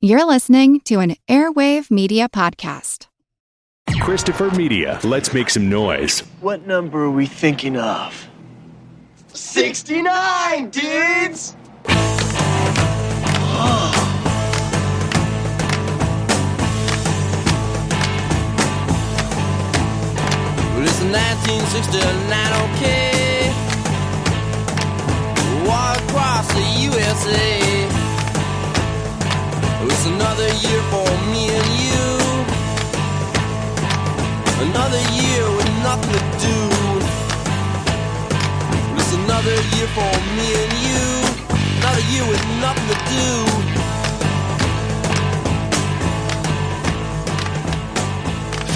You're listening to an Airwave Media Podcast. Christopher Media, let's make some noise. What number are we thinking of? 69, dudes! Well, it's 1969, okay. Walk across the USA. It's another year for me and you. Another year with nothing to do. It's another year for me and you. Another year with nothing to do.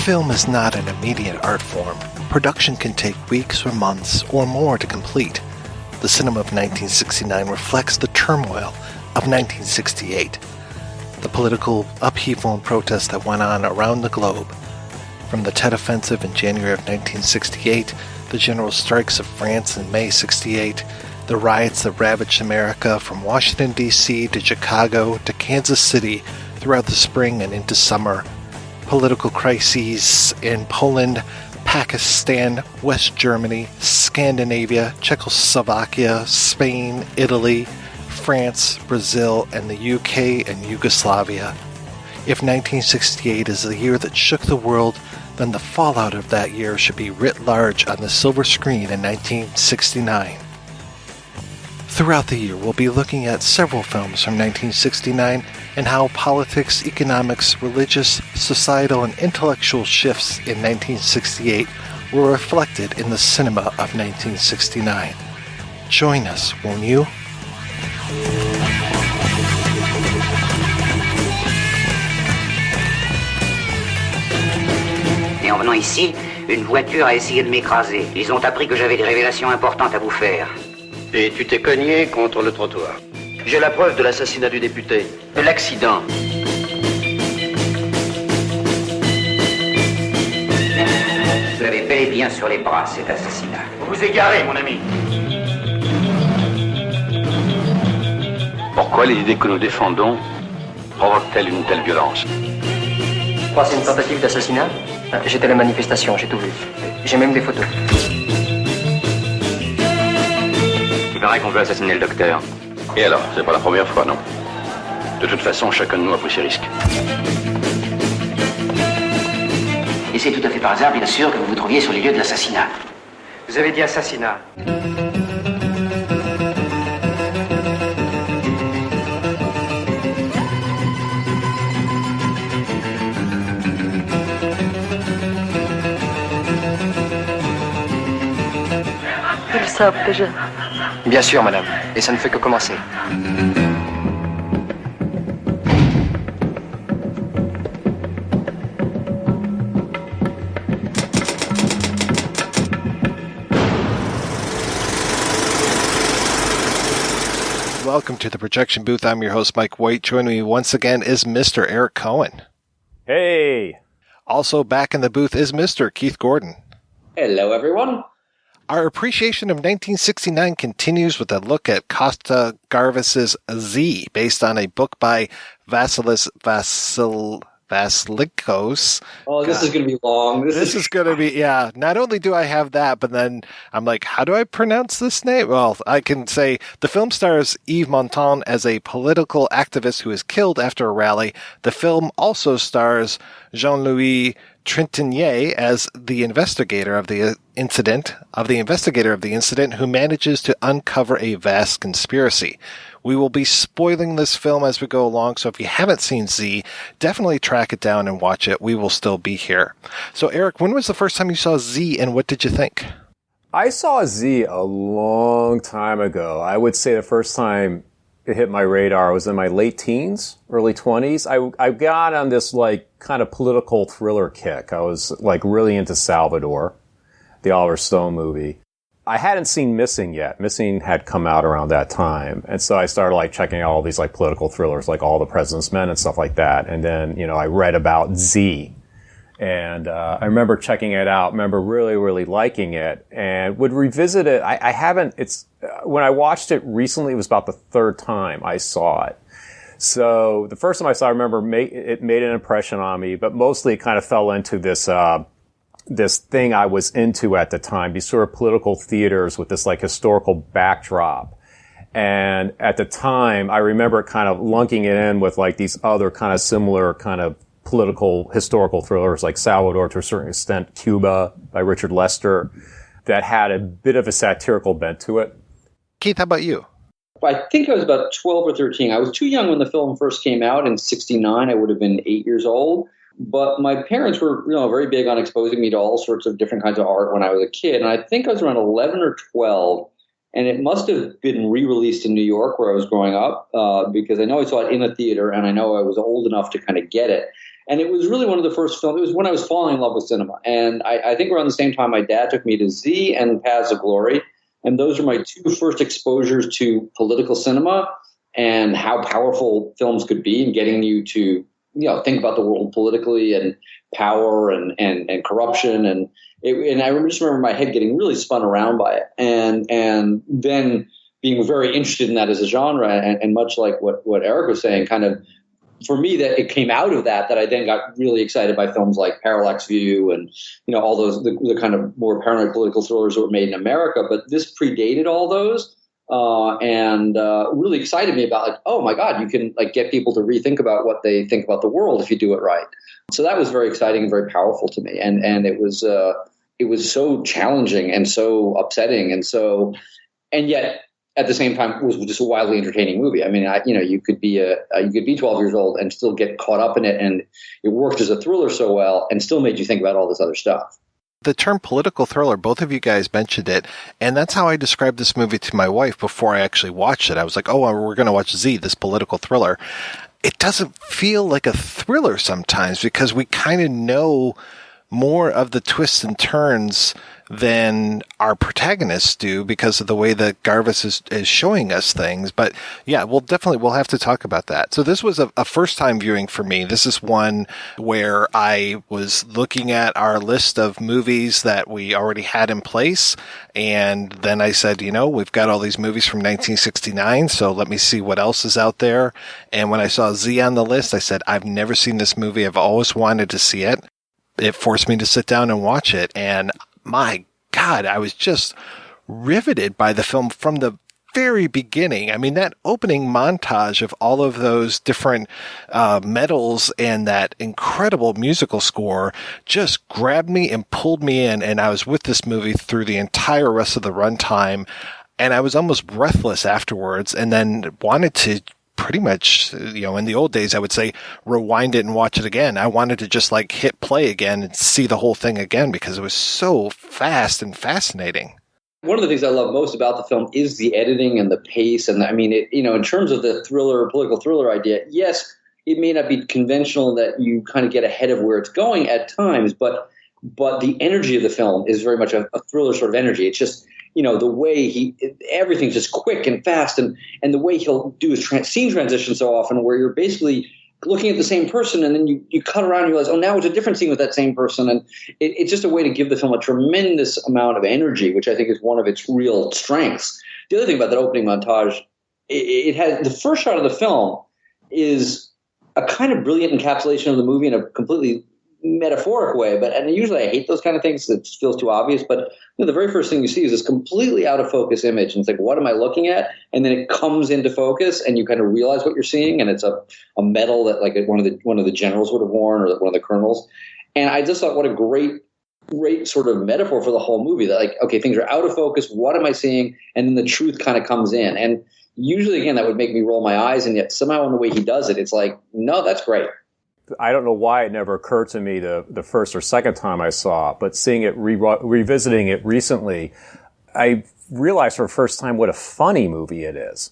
Film is not an immediate art form. Production can take weeks or months or more to complete. The cinema of 1969 reflects the turmoil of 1968. The political upheaval and protest that went on around the globe. From the Tet Offensive in January of 1968, the general strikes of France in May 68, the riots that ravaged America from Washington, D.C. to Chicago to Kansas City throughout the spring and into summer, political crises in Poland, Pakistan, West Germany, Scandinavia, Czechoslovakia, Spain, Italy, France, Brazil, and the UK and Yugoslavia. If 1968 is the year that shook the world, then the fallout of that year should be writ large on the silver screen in 1969. Throughout the year, we'll be looking at several films from 1969 and how politics, economics, religious, societal, and intellectual shifts in 1968 were reflected in the cinema of 1969. Join us, won't you? Et en venant ici, une voiture a essayé de m'écraser. Ils ont appris que j'avais des révélations importantes à vous faire. Et tu t'es cogné contre le trottoir. J'ai la preuve de l'assassinat du député. De l'accident. Vous l'avez bel et bien sur les bras, cet assassinat. Vous vous égarez, mon ami. Pourquoi les idées que nous défendons provoquent-elles une telle violence? Je crois que c'est une tentative d'assassinat. J'étais à la manifestation, j'ai tout vu. J'ai même des photos. Il paraît qu'on veut assassiner le docteur. Et alors, c'est pas la première fois, non? De toute façon, chacun de nous a pris ses risques. Et c'est tout à fait par hasard, bien sûr, que vous vous trouviez sur les lieux de l'assassinat. Vous avez dit assassinat. Ils le savent déjà. Bien sûr, madame. Et ça ne fait que commencer. Welcome to the projection booth. I'm your host, Mike White. Joining me once again is Mr. Eric Cohen. Hey! Also back in the booth is Mr. Keith Gordon. Hello, everyone. Our appreciation of 1969 continues with a look at Costa-Gavras' Z, based on a book by Vasilis Vasilikos. Oh, this is going to be long. This is going to be, yeah. Not only do I have that, but then I'm like, how do I pronounce this name? Well, I can say the film stars Yves Montand as a political activist who is killed after a rally. The film also stars Jean-Louis Trintignant as the investigator of the incident, who manages to uncover a vast conspiracy. We will be spoiling this film as we go along, so if you haven't seen Z, definitely track it down and watch it. We will still be here. So, Eric, when was the first time you saw Z, and what did you think? I saw Z a long time ago. I would say the first time it hit my radar was in my late teens, early 20s. I got on this, kind of political thriller kick. I was, really into Salvador, the Oliver Stone movie. I hadn't seen Missing yet. Missing had come out around that time. And so I started checking out all these political thrillers, like All the President's Men and stuff like that. And then, I read about Z. And I remember checking it out, remember really, really liking it, and would revisit it. When I watched it recently, it was about the third time I saw it. So the first time I saw it, I remember it made an impression on me, but mostly it kind of fell into this thing I was into at the time, these sort of political theaters with this like historical backdrop. And at the time, I remember kind of lunking it in with like these other kind of similar kind of political historical thrillers like Salvador, to a certain extent, Cuba by Richard Lester, that had a bit of a satirical bent to it. Keith, how about you? I think I was about 12 or 13. I was too young when the film first came out in '69. I would have been 8 years old. But my parents were, very big on exposing me to all sorts of different kinds of art when I was a kid. And I think I was around 11 or 12. And it must have been re-released in New York where I was growing up, because I know I saw it in a theater, and I know I was old enough to kind of get it. And it was really one of the first films. It was when I was falling in love with cinema. And I think around the same time, my dad took me to Z and Paths of Glory. And those are my two first exposures to political cinema and how powerful films could be in getting you to, think about the world politically and power and corruption. And I just remember my head getting really spun around by it. And then being very interested in that as a genre. And much like what Eric was saying, kind of, for me, that it came out of that I then got really excited by films like Parallax View and, all those, the kind of more paranoid political thrillers that were made in America. But this predated all those and really excited me about, like, oh my God, you can like get people to rethink about what they think about the world if you do it right. So that was very exciting and very powerful to me. And it was so challenging and so upsetting. And yet, at the same time, it was just a wildly entertaining movie. I mean, you could be 12 years old and still get caught up in it, and it worked as a thriller so well, and still made you think about all this other stuff. The term political thriller, both of you guys mentioned it, and that's how I described this movie to my wife before I actually watched it. I was like, oh, we're going to watch Z, this political thriller. It doesn't feel like a thriller sometimes because we kind of know more of the twists and turns than our protagonists do because of the way that Gavras is showing us things. But yeah, we'll have to talk about that. So this was a first time viewing for me. This is one where I was looking at our list of movies that we already had in place. And then I said, we've got all these movies from 1969. So let me see what else is out there. And when I saw Z on the list, I said, I've never seen this movie. I've always wanted to see it. It forced me to sit down and watch it. And my God, I was just riveted by the film from the very beginning. I mean, that opening montage of all of those different medals and that incredible musical score just grabbed me and pulled me in. And I was with this movie through the entire rest of the runtime. And I was almost breathless afterwards and then wanted to pretty much, in the old days, I would say rewind it and watch it again. I wanted to just like hit play again and see the whole thing again because it was so fast and fascinating. One of the things I love most about the film is the editing and the pace. And in terms of the political thriller idea, yes, it may not be conventional that you kind of get ahead of where it's going at times, but the energy of the film is very much a thriller sort of energy. It's just, the way everything's just quick and fast, and the way he'll do his scene transition so often, where you're basically looking at the same person, and then you cut around and you realize, oh, now it's a different scene with that same person, and it's just a way to give the film a tremendous amount of energy, which I think is one of its real strengths. The other thing about that opening montage, it has the first shot of the film is a kind of brilliant encapsulation of the movie in a completely metaphoric way, and usually I hate those kind of things. It feels too obvious. But the very first thing you see is this completely out of focus image, and it's like, what am I looking at? And then it comes into focus, and you kind of realize what you're seeing, and it's a medal that like one of the generals would have worn, or one of the colonels. And I just thought, what a great sort of metaphor for the whole movie. That like, okay, things are out of focus. What am I seeing? And then the truth kind of comes in. And usually, again, that would make me roll my eyes, and yet somehow in the way he does it, it's like, no, that's great. I don't know why it never occurred to me the first or second time I saw it, but seeing it, revisiting it recently, I realized for the first time what a funny movie it is.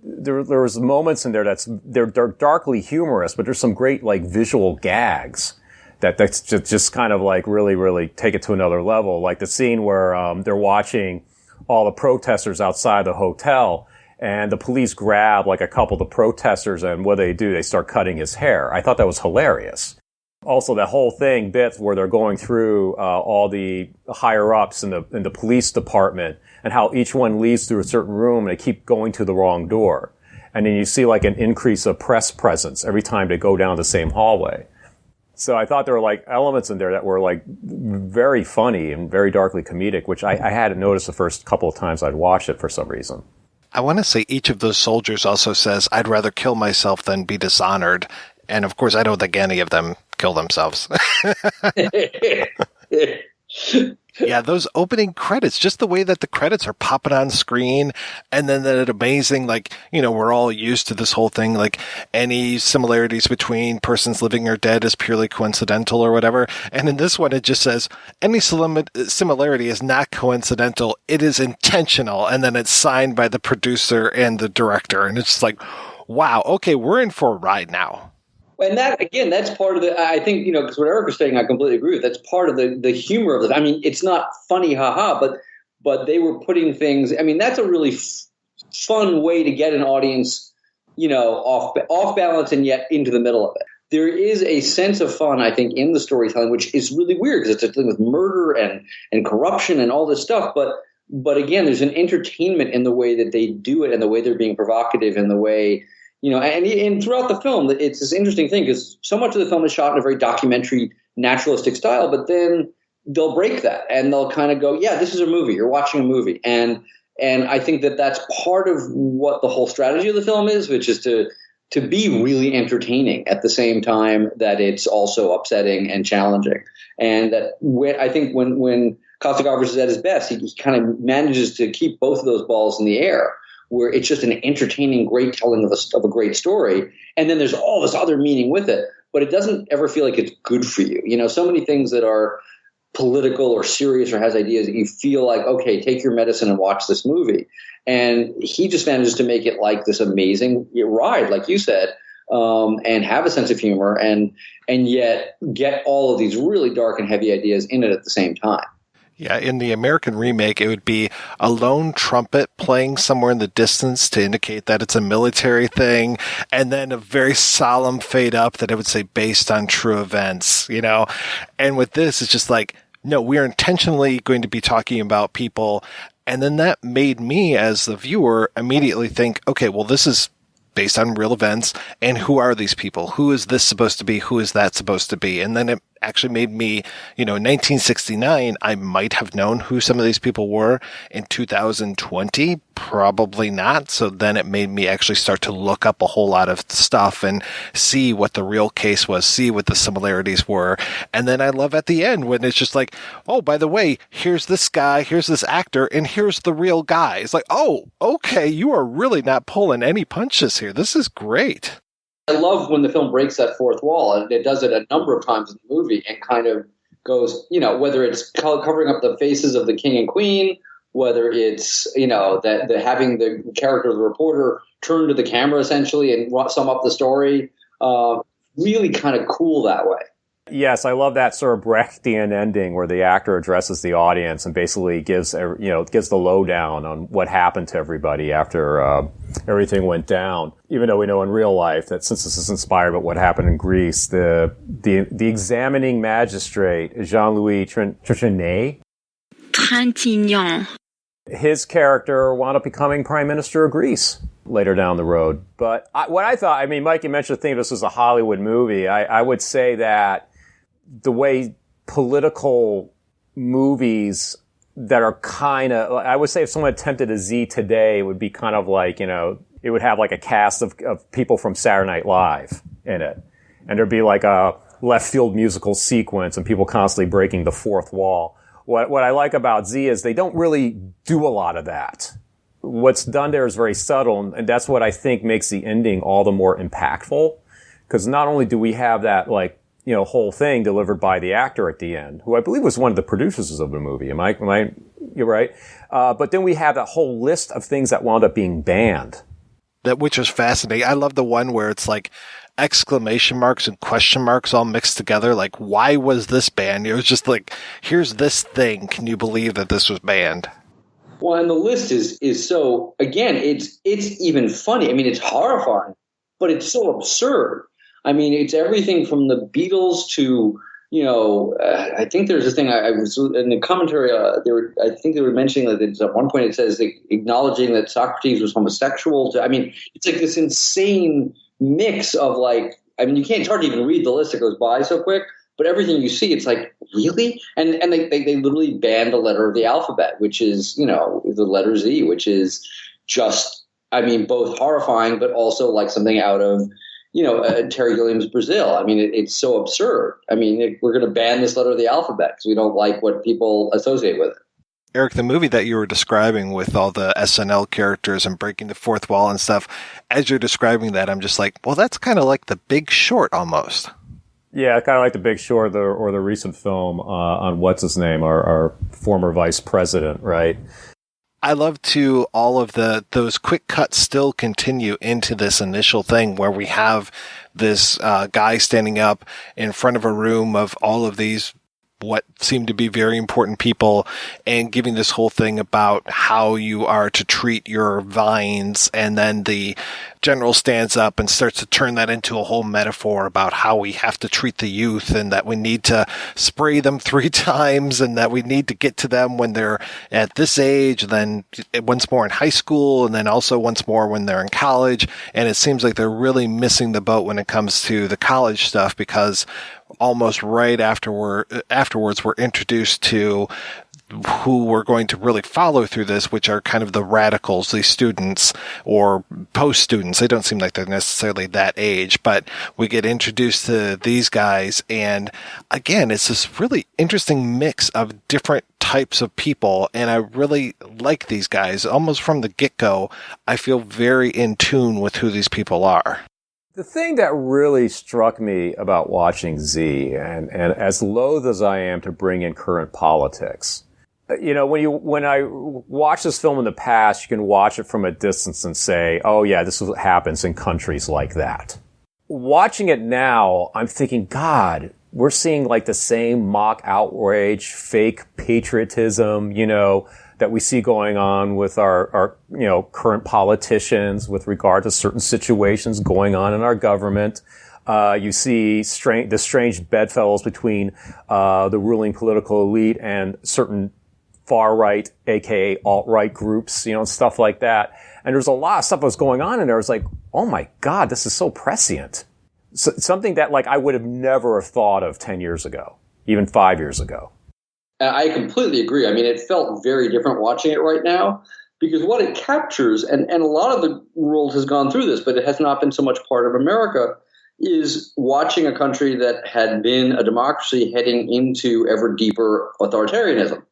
There was moments in there they're darkly humorous, but there's some great like visual gags that's just kind of like really, really take it to another level. Like the scene where they're watching all the protesters outside the hotel, and the police grab like a couple of the protesters, and what do? They start cutting his hair. I thought that was hilarious. Also, that whole bit where they're going through all the higher ups in the police department, and how each one leads through a certain room and they keep going to the wrong door. And then you see like an increase of press presence every time they go down the same hallway. So I thought there were like elements in there that were like very funny and very darkly comedic, which I hadn't noticed the first couple of times I'd watched it for some reason. I want to say each of those soldiers also says, I'd rather kill myself than be dishonored. And of course, I don't think any of them kill themselves. Yeah, those opening credits, just the way that the credits are popping on screen, and then that amazing, like, you know, we're all used to this whole thing, like any similarities between persons living or dead is purely coincidental or whatever. And in this one, it just says any similarity is not coincidental, it is intentional. And then it's signed by the producer and the director. And it's like, wow, okay, we're in for a ride now. And that, again, that's part of the, I think, you know, because what Eric was saying, I completely agree with. That's part of the humor of it. I mean, it's not funny, haha, but they were putting things, I mean, that's a really fun way to get an audience, you know, off balance and yet into the middle of it. There is a sense of fun, I think, in the storytelling, which is really weird because it's a thing with murder and corruption and all this stuff. But again, there's an entertainment in the way that they do it and the way they're being provocative and the way, you know, and throughout the film, it's this interesting thing because so much of the film is shot in a very documentary, naturalistic style, but then they'll break that and they'll kind of go, yeah, this is a movie. You're watching a movie. And I think that that's part of what the whole strategy of the film is, which is to be really entertaining at the same time that it's also upsetting and challenging. And that I think when Costa-Gavras is at his best, he kind of manages to keep both of those balls in the air, where it's just an entertaining, great telling of a great story. And then there's all this other meaning with it, but it doesn't ever feel like it's good for you. You know, so many things that are political or serious or has ideas that you feel like, okay, take your medicine and watch this movie. And he just manages to make it like this amazing ride, like you said, and have a sense of humor and yet get all of these really dark and heavy ideas in it at the same time. Yeah, in the American remake, it would be a lone trumpet playing somewhere in the distance to indicate that it's a military thing, and then a very solemn fade up that it would say based on true events, you know? And with this, it's just like, no, we're intentionally going to be talking about people. And then that made me, as the viewer, immediately think, okay, well, this is based on real events, and who are these people? Who is this supposed to be? Who is that supposed to be? And then it actually made me, you know, in 1969, I might have known who some of these people were. In 2020, probably not. So then it made me actually start to look up a whole lot of stuff and see what the real case was, see what the similarities were. And then I love at the end when it's just like, oh, by the way, here's this guy, here's this actor, and here's the real guy. It's like, oh, okay, you are really not pulling any punches here. This is great. I love when the film breaks that fourth wall, and it does it a number of times in the movie and kind of goes, you know, whether it's covering up the faces of the king and queen, whether it's, you know, that having the character of the reporter turn to the camera essentially and sum up the story, really kind of cool that way. Yes, I love that sort of Brechtian ending where the actor addresses the audience and basically gives the lowdown on what happened to everybody after everything went down. Even though we know in real life that since this is inspired by what happened in Greece, the examining magistrate Jean-Louis Trintignant, his character wound up becoming Prime Minister of Greece later down the road. But what I thought, I mean, Mike, you mentioned the thing this was a Hollywood movie. I would say that the way political movies that are kind of, I would say if someone attempted a Z today, it would be kind of like, you know, it would have like a cast of people from Saturday Night Live in it. And there'd be like a left field musical sequence and people constantly breaking the fourth wall. What I like about Z is they don't really do a lot of that. What's done there is very subtle, and that's what I think makes the ending all the more impactful. Because not only do we have that, like, you know, whole thing delivered by the actor at the end, who I believe was one of the producers of the movie. Am I, you're right. But then we have that whole list of things that wound up being banned. Which was fascinating. I love the one where it's like exclamation marks and question marks all mixed together. Like, why was this banned? It was just like, here's this thing. Can you believe that this was banned? Well, and the list is so, again, it's even funny. I mean, it's horrifying, but it's so absurd. I mean, it's everything from the Beatles to, I think there's this thing I was in the commentary. I think they were mentioning that at one point it says acknowledging that Socrates was homosexual. It's like this insane mix of it's hard to even read the list. It goes by so quick. But everything you see, it's like, really? And they literally banned a letter of the alphabet, which is, the letter Z, which is just, both horrifying, but also like something out of, Terry Gilliam's Brazil. It's so absurd. We're going to ban this letter of the alphabet because we don't like what people associate with it. Eric, the movie that you were describing with all the SNL characters and breaking the fourth wall and stuff, as you're describing that, I'm just like, well, that's kind of like The Big Short almost. Yeah, kind of like The Big Short or the recent film on what's his name, our former vice president, right? I love to all of those quick cuts still continue into this initial thing where we have this guy standing up in front of a room of all of these what seem to be very important people and giving this whole thing about how you are to treat your vines. And then the general stands up and starts to turn that into a whole metaphor about how we have to treat the youth and that we need to spray them 3 times and that we need to get to them when they're at this age, then once more in high school, and then also once more when they're in college. And it seems like they're really missing the boat when it comes to the college stuff, because almost right afterwards we're introduced to who we're going to really follow through this, which are kind of the radicals, these students or post-students. They don't seem like they're necessarily that age, but we get introduced to these guys. And again, it's this really interesting mix of different types of people. And I really like these guys. Almost from the get-go, I feel very in tune with who these people are. The thing that really struck me about watching Z, and as loath as I am to bring in current politics, when I watch this film in the past, you can watch it from a distance and say, oh yeah, this is what happens in countries like that. Watching it now, I'm thinking, God, we're seeing like the same mock outrage, fake patriotism, that we see going on with our current politicians with regard to certain situations going on in our government. You see the strange bedfellows between the ruling political elite and certain far-right, aka alt-right groups, stuff like that. And there's a lot of stuff that was going on in there. It's like, oh my God, this is so prescient. Something that I would have never have thought of 10 years ago, even 5 years ago. I completely agree. It felt very different watching it right now because what it captures, and a lot of the world has gone through this, but it has not been so much part of America, is watching a country that had been a democracy heading into ever deeper authoritarianism.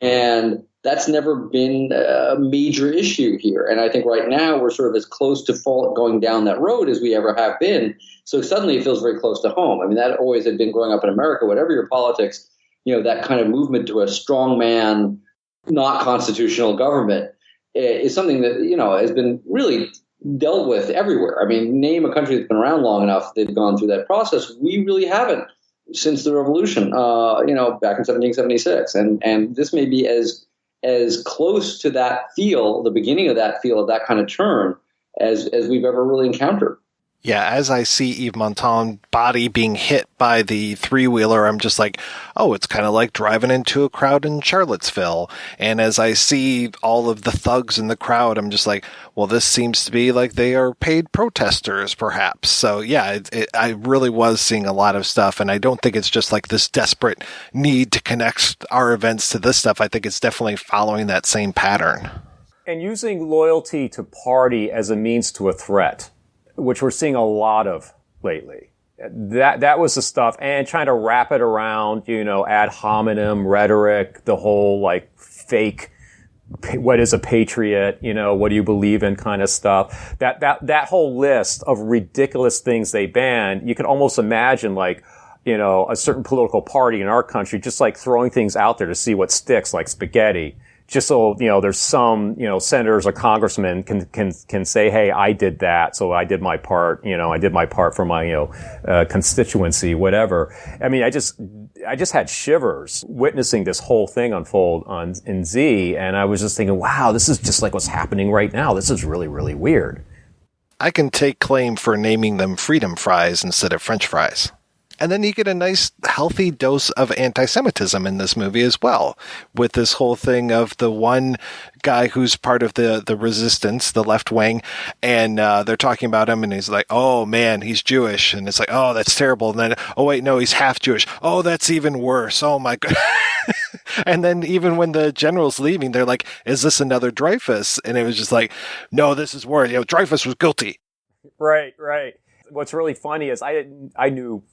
And that's never been a major issue here. And I think right now we're sort of as close to going down that road as we ever have been. So suddenly it feels very close to home. That always had been growing up in America, whatever your politics, that kind of movement to a strongman, not constitutional government is something that, has been really dealt with everywhere. Name a country that's been around long enough, they've gone through that process. We really haven't since the revolution, back in 1776. And this may be as close to that feel, the beginning of that feel of that kind of turn as we've ever really encountered. Yeah, as I see Yves Montand's body being hit by the three-wheeler, I'm just like, oh, it's kind of like driving into a crowd in Charlottesville. And as I see all of the thugs in the crowd, I'm just like, well, this seems to be like they are paid protesters, perhaps. So, yeah, I really was seeing a lot of stuff, and I don't think it's just like this desperate need to connect our events to this stuff. I think it's definitely following that same pattern. And using loyalty to party as a means to a threat, which we're seeing a lot of lately. That was the stuff, and trying to wrap it around, ad hominem rhetoric, the whole fake, what is a patriot, what do you believe in kind of stuff. That whole list of ridiculous things they banned, you can almost imagine a certain political party in our country just throwing things out there to see what sticks, like spaghetti. Just so, there's some, senators or congressmen can say, hey, I did that. So I did my part, I did my part for my, constituency, whatever. I just had shivers witnessing this whole thing unfold in Z. And I was just thinking, wow, this is just like what's happening right now. This is really, really weird. I can take claim for naming them freedom fries instead of French fries. And then you get a nice, healthy dose of anti-Semitism in this movie as well, with this whole thing of the one guy who's part of the resistance, the left wing, and they're talking about him, and he's like, oh, man, he's Jewish. And it's like, oh, that's terrible. And then, oh, wait, no, he's half Jewish. Oh, that's even worse. Oh, my God. And then even when the general's leaving, they're like, is this another Dreyfus? And it was just like, no, this is worse. Dreyfus was guilty. Right. What's really funny is I knew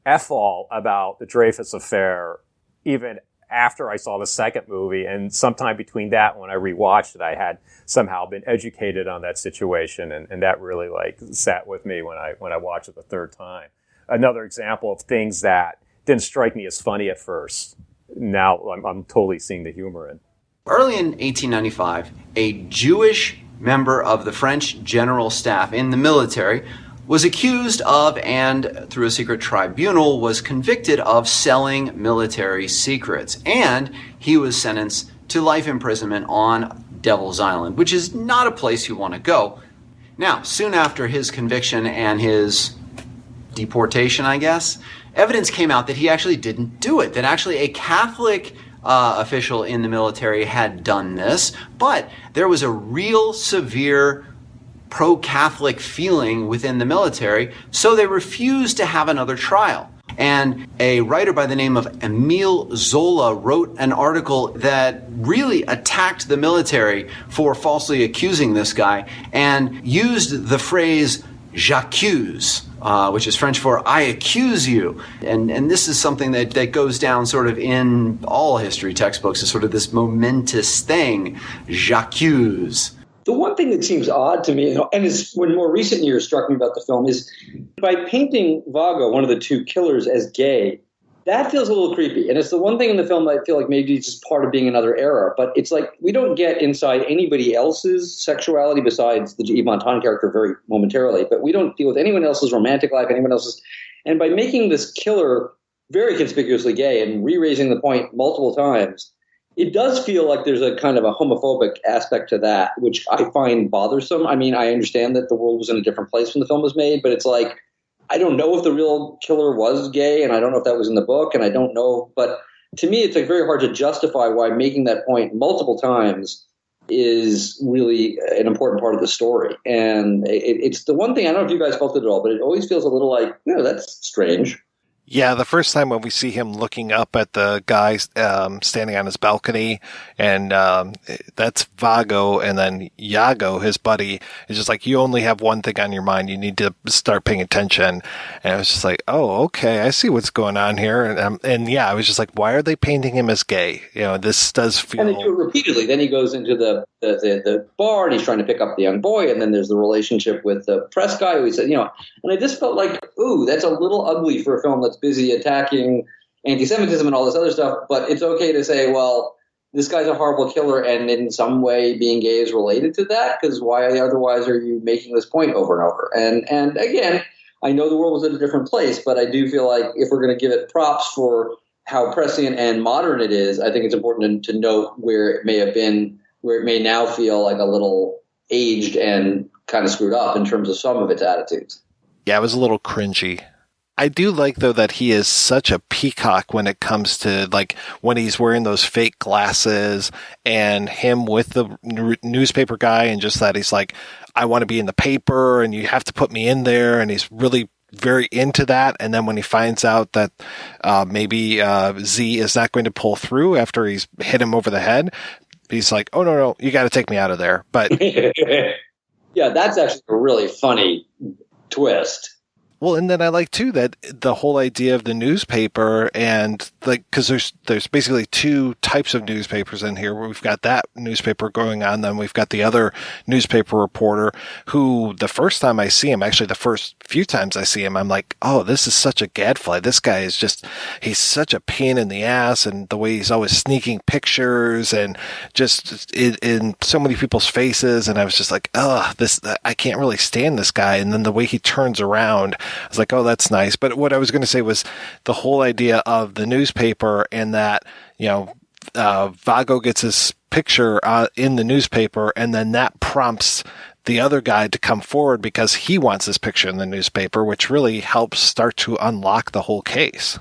F all about the Dreyfus affair even after I saw the second movie, and sometime between that and when I rewatched it, I had somehow been educated on that situation, and that really sat with me when I watched it the third time. Another example of things that didn't strike me as funny at first. Now I'm totally seeing the humor in. Early in 1895, a Jewish member of the French general staff in the military was accused of, and through a secret tribunal, was convicted of selling military secrets. And he was sentenced to life imprisonment on Devil's Island, which is not a place you want to go. Now, soon after his conviction and his deportation, I guess, evidence came out that he actually didn't do it, that actually a Catholic official in the military had done this, but there was a real severe pro-Catholic feeling within the military, so they refused to have another trial. And a writer by the name of Émile Zola wrote an article that really attacked the military for falsely accusing this guy and used the phrase j'accuse, which is French for I accuse you. And this is something that goes down sort of in all history textbooks as sort of this momentous thing, j'accuse. The one thing that seems odd to me, and is when more recent years struck me about the film, is by painting Vago, one of the two killers, as gay, that feels a little creepy. And it's the one thing in the film that I feel like maybe it's just part of being another era. But it's like we don't get inside anybody else's sexuality besides the Yves Montand character very momentarily. But we don't deal with anyone else's romantic life, anyone else's. And by making this killer very conspicuously gay and re-raising the point multiple times, it does feel like there's a kind of a homophobic aspect to that, which I find bothersome. I mean, I understand that the world was in a different place when the film was made, but it's like, I don't know if the real killer was gay, and I don't know if that was in the book, and I don't know. But to me, it's like very hard to justify why making that point multiple times is really an important part of the story. And it's the one thing, I don't know if you guys felt it at all, but it always feels a little like, that's strange. Yeah, the first time when we see him looking up at the guy standing on his balcony, and that's Vago, and then Iago, his buddy, is just like, you only have one thing on your mind. You need to start paying attention. And I was just like, oh, okay, I see what's going on here. And yeah, I was just like, why are they painting him as gay? This does feel... And they do it repeatedly. Then he goes into the bar, and he's trying to pick up the young boy, and then there's the relationship with the press guy who he said, and I just felt like, ooh, that's a little ugly for a film that's busy attacking anti-Semitism and all this other stuff, but it's okay to say, well, this guy's a horrible killer, and in some way being gay is related to that, because why otherwise are you making this point over and over? And again, I know the world was at a different place, but I do feel like if we're going to give it props for how prescient and modern it is, I think it's important to note where it may have been, where it may now feel like a little aged and kind of screwed up in terms of some of its attitudes. Yeah, it was a little cringy. I do like, though, that he is such a peacock when it comes to, when he's wearing those fake glasses, and him with the newspaper guy, and just that he's like, I want to be in the paper, and you have to put me in there, and he's really very into that. And then when he finds out that maybe Z is not going to pull through after he's hit him over the head, he's like, oh, no, you got to take me out of there. But yeah, that's actually a really funny twist. Well, and then I like, too, that the whole idea of the newspaper, and because there's basically two types of newspapers in here. We've got that newspaper going on, then we've got the other newspaper reporter who, the first time I see him, actually the first few times I see him, I'm like, oh, this is such a gadfly. This guy is he's such a pain in the ass, and the way he's always sneaking pictures and just in so many people's faces. And I was just like, I can't really stand this guy. And then the way he turns around, I was like, oh, that's nice. But what I was going to say was the whole idea of the newspaper, and that, Vago gets his picture in the newspaper, and then that prompts the other guy to come forward because he wants his picture in the newspaper, which really helps start to unlock the whole case.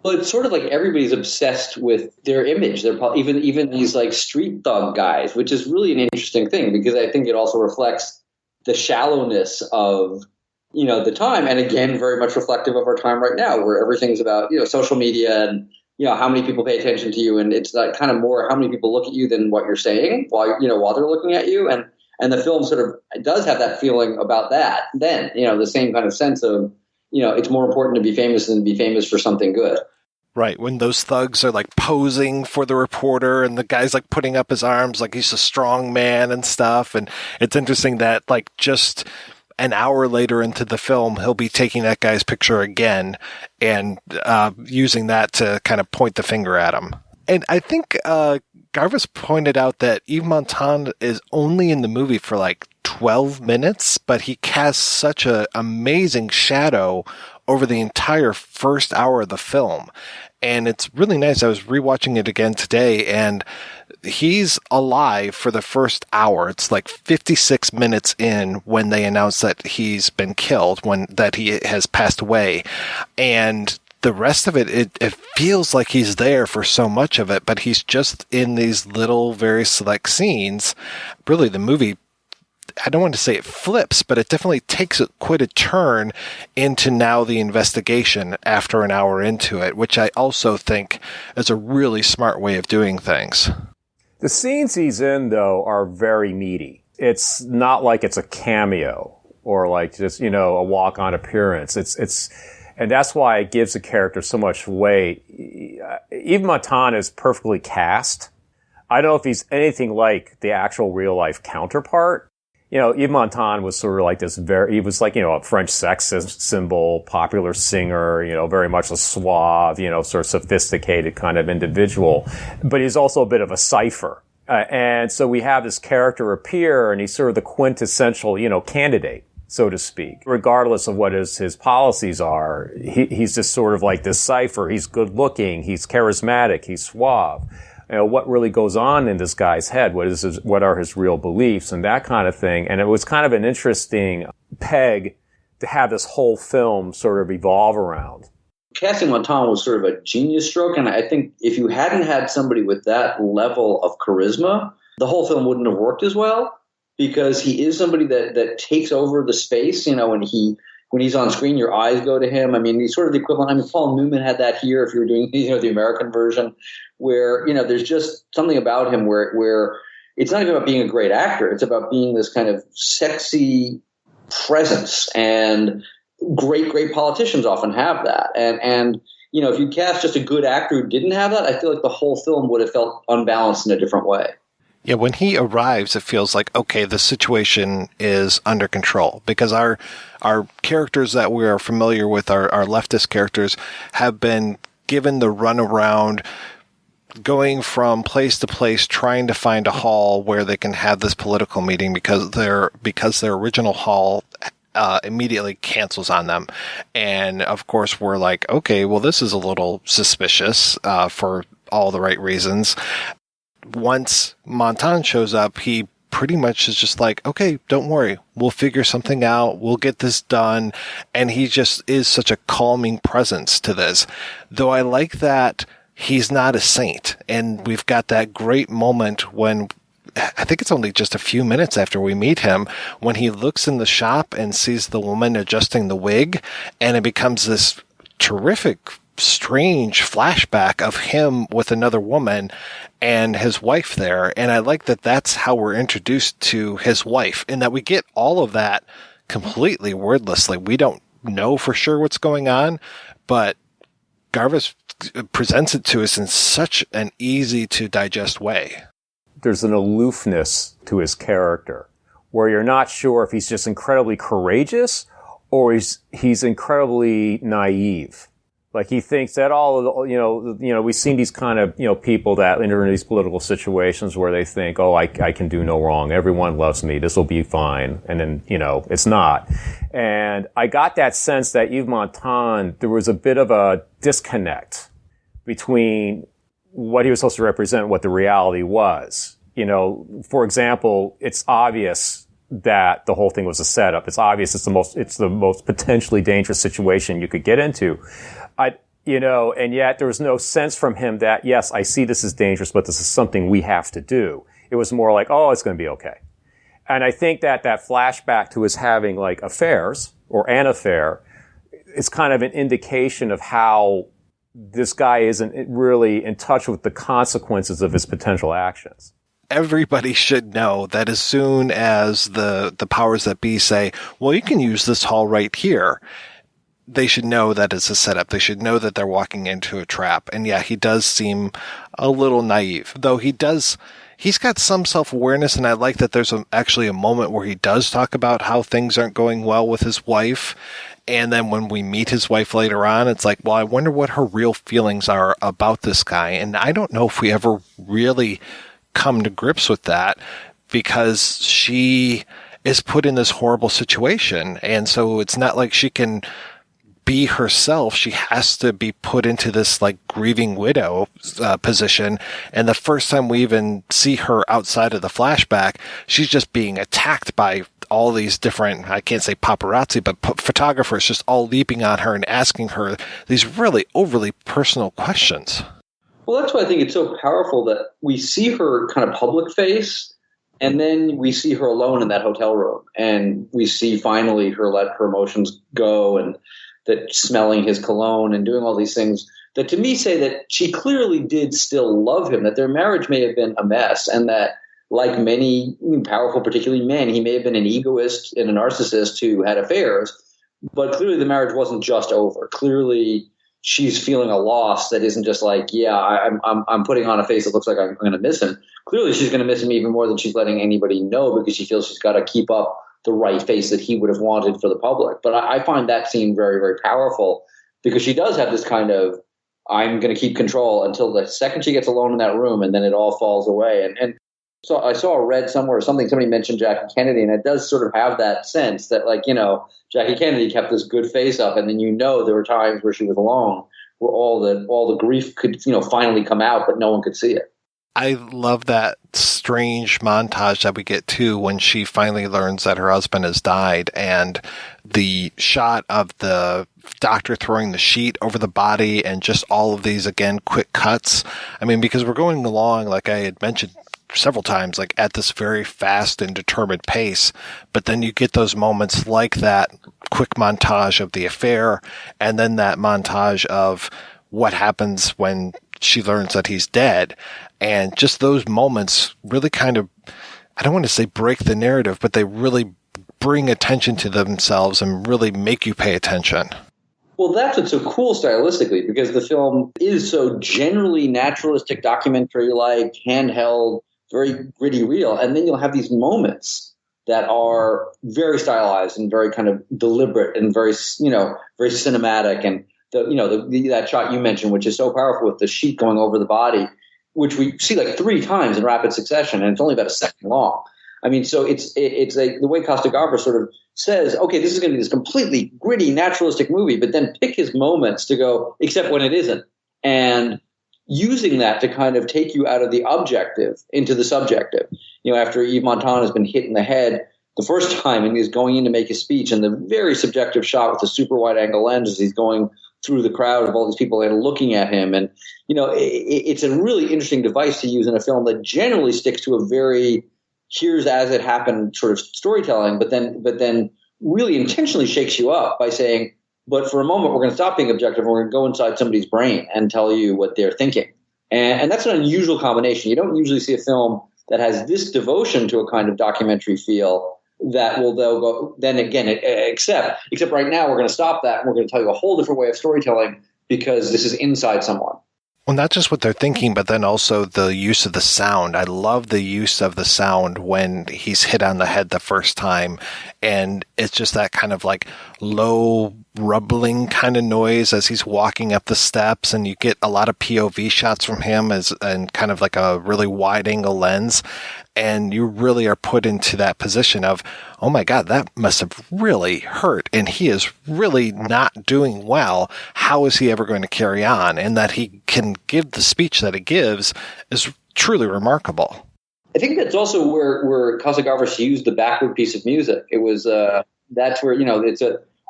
Well, it's sort of like everybody's obsessed with their image. They're even these like street thug guys, which is really an interesting thing because I think it also reflects the shallowness of, the time. And again, very much reflective of our time right now, where everything's about, social media and, how many people pay attention to you. And it's like kind of more how many people look at you than what you're saying while they're looking at you. And the film sort of does have that feeling about that. Then, the same kind of sense of, it's more important to be famous than to be famous for something good. Right, when those thugs are like posing for the reporter and the guy's like putting up his arms like he's a strong man and stuff. And it's interesting that like just an hour later into the film, he'll be taking that guy's picture again and using that to kind of point the finger at him. And I think Gavras pointed out that Yves Montand is only in the movie for like 12 minutes, but he casts such an amazing shadow over the entire first hour of the film. And it's really nice. I was rewatching it again today, and he's alive for the first hour. It's like 56 minutes in when they announce that he's been killed, that he has passed away. And the rest of it feels like he's there for so much of it, but he's just in these little, very select scenes. Really, the movie, I don't want to say it flips, but it definitely takes quite a turn into now the investigation after an hour into it, which I also think is a really smart way of doing things. The scenes he's in, though, are very meaty. It's not like it's a cameo or like just, a walk-on appearance. And that's why it gives the character so much weight. Yves Montand is perfectly cast. I don't know if he's anything like the actual real-life counterpart. Yves Montand was sort of like he was like, a French sex symbol, popular singer, very much a suave, sort of sophisticated kind of individual. But he's also a bit of a cipher. And so we have this character appear, and he's sort of the quintessential, candidate, so to speak. Regardless of what his policies are, he's just sort of like this cipher. He's good looking, he's charismatic, he's suave. What really goes on in this guy's head? What are his real beliefs and that kind of thing? And it was kind of an interesting peg to have this whole film sort of evolve around. Casting Montand was sort of a genius stroke, and I think if you hadn't had somebody with that level of charisma, the whole film wouldn't have worked as well, because he is somebody that takes over the space, when he's on screen, your eyes go to him. I mean, he's sort of the equivalent. I mean, Paul Newman had that here if you were doing, the American version, where, there's just something about him where it's not even about being a great actor. It's about being this kind of sexy presence, and great politicians often have that. And if you cast just a good actor who didn't have that, I feel like the whole film would have felt unbalanced in a different way. Yeah, when he arrives, it feels like, okay, the situation is under control, because our characters that we are familiar with, our leftist characters, have been given the runaround, going from place to place, trying to find a hall where they can have this political meeting because their original hall immediately cancels on them. And of course, we're like, okay, well, this is a little suspicious for all the right reasons. Once Montand shows up, he pretty much is just like, okay, don't worry, we'll figure something out, we'll get this done. And he just is such a calming presence to this. Though I like that he's not a saint. And we've got that great moment when, I think it's only just a few minutes after we meet him, when he looks in the shop and sees the woman adjusting the wig, and it becomes this terrific, strange flashback of him with another woman and his wife there. And I like that that's how we're introduced to his wife, and that we get all of that completely wordlessly. We don't know for sure what's going on, but Gavras presents it to us in such an easy to digest way. There's an aloofness to his character where you're not sure if he's just incredibly courageous or he's incredibly naive. Like he thinks that we've seen these kind of, people that enter into these political situations where they think, oh, I can do no wrong. Everyone loves me. This will be fine. And then, it's not. And I got that sense that Yves Montand, there was a bit of a disconnect between what he was supposed to represent and what the reality was. For example, it's obvious that the whole thing was a setup. It's obvious it's the most potentially dangerous situation you could get into. And yet there was no sense from him that, yes, I see this is dangerous, but this is something we have to do. It was more like, oh, it's going to be okay. And I think that flashback to his having like affairs or an affair is kind of an indication of how this guy isn't really in touch with the consequences of his potential actions. Everybody should know that as soon as the powers that be say, well, you can use this hall right here, they should know that it's a setup. They should know that they're walking into a trap. And yeah, he does seem a little naive, though he's got some self-awareness, and I like that there's actually a moment where he does talk about how things aren't going well with his wife. And then when we meet his wife later on, it's like, well, I wonder what her real feelings are about this guy. And I don't know if we ever really come to grips with that, because she is put in this horrible situation. And so it's not like she can be herself. She has to be put into this like grieving widow position. And the first time we even see her outside of the flashback, she's just being attacked by all these different, I can't say paparazzi, but photographers just all leaping on her and asking her these really overly personal questions. Well, that's why I think it's so powerful that we see her kind of public face, and then we see her alone in that hotel room, and we see finally her let her emotions go, and that smelling his cologne and doing all these things that to me say that she clearly did still love him, that their marriage may have been a mess, and that like many powerful, particularly men, he may have been an egoist and a narcissist who had affairs, but clearly the marriage wasn't just over. Clearly she's feeling a loss that isn't just like, yeah, I'm putting on a face that looks like I'm going to miss him. Clearly she's going to miss him even more than she's letting anybody know, because she feels she's got to keep up the right face that he would have wanted for the public. But I find that scene very, very powerful, because she does have this kind of, I'm going to keep control until the second she gets alone in that room, and then it all falls away. And so I saw or read somewhere somebody mentioned Jackie Kennedy, and it does sort of have that sense that, like, Jackie Kennedy kept this good face up, and then there were times where she was alone, where all the grief could finally come out, but no one could see it. I love that strange montage that we get too when she finally learns that her husband has died, and the shot of the doctor throwing the sheet over the body, and just all of these, again, quick cuts. I mean, because we're going along, like I had mentioned several times, like at this very fast and determined pace, but then you get those moments like that quick montage of the affair, and then that montage of what happens when she learns that he's dead. And just those moments really kind of, I don't want to say break the narrative, but they really bring attention to themselves and really make you pay attention. Well, that's what's so cool stylistically, because the film is so generally naturalistic, documentary-like, handheld, very gritty, real. And then you'll have these moments that are very stylized and very kind of deliberate and very, very cinematic. And that shot you mentioned, which is so powerful with the sheet going over the body, which we see like 3 times in rapid succession, and it's only about a second long. I mean, so it's like the way Costa-Gavras sort of says, okay, this is going to be this completely gritty, naturalistic movie, but then pick his moments to go, except when it isn't. And using that to kind of take you out of the objective into the subjective. After Yves Montand has been hit in the head the first time and he's going in to make his speech, and the very subjective shot with the super wide angle lens as he's going through the crowd of all these people that are looking at him. And, it's a really interesting device to use in a film that generally sticks to a very here's as it happened sort of storytelling, but then really intentionally shakes you up by saying, but for a moment, we're going to stop being objective and we're going to go inside somebody's brain and tell you what they're thinking. And that's an unusual combination. You don't usually see a film that has this devotion to a kind of documentary feel that they'll go, then again, except right now, we're going to stop that and we're going to tell you a whole different way of storytelling because this is inside someone. Well, not just what they're thinking, but then also the use of the sound. I love the use of the sound when he's hit on the head the first time. And it's just that kind of like low rumbling kind of noise as he's walking up the steps. And you get a lot of POV shots from him and kind of like a really wide angle lens. And you really are put into that position of, oh my God, that must have really hurt. And he is really not doing well. How is he ever going to carry on? And that he can give the speech that he gives is truly remarkable. I think that's also where Costa-Gavras used the backward piece of music. It was that's where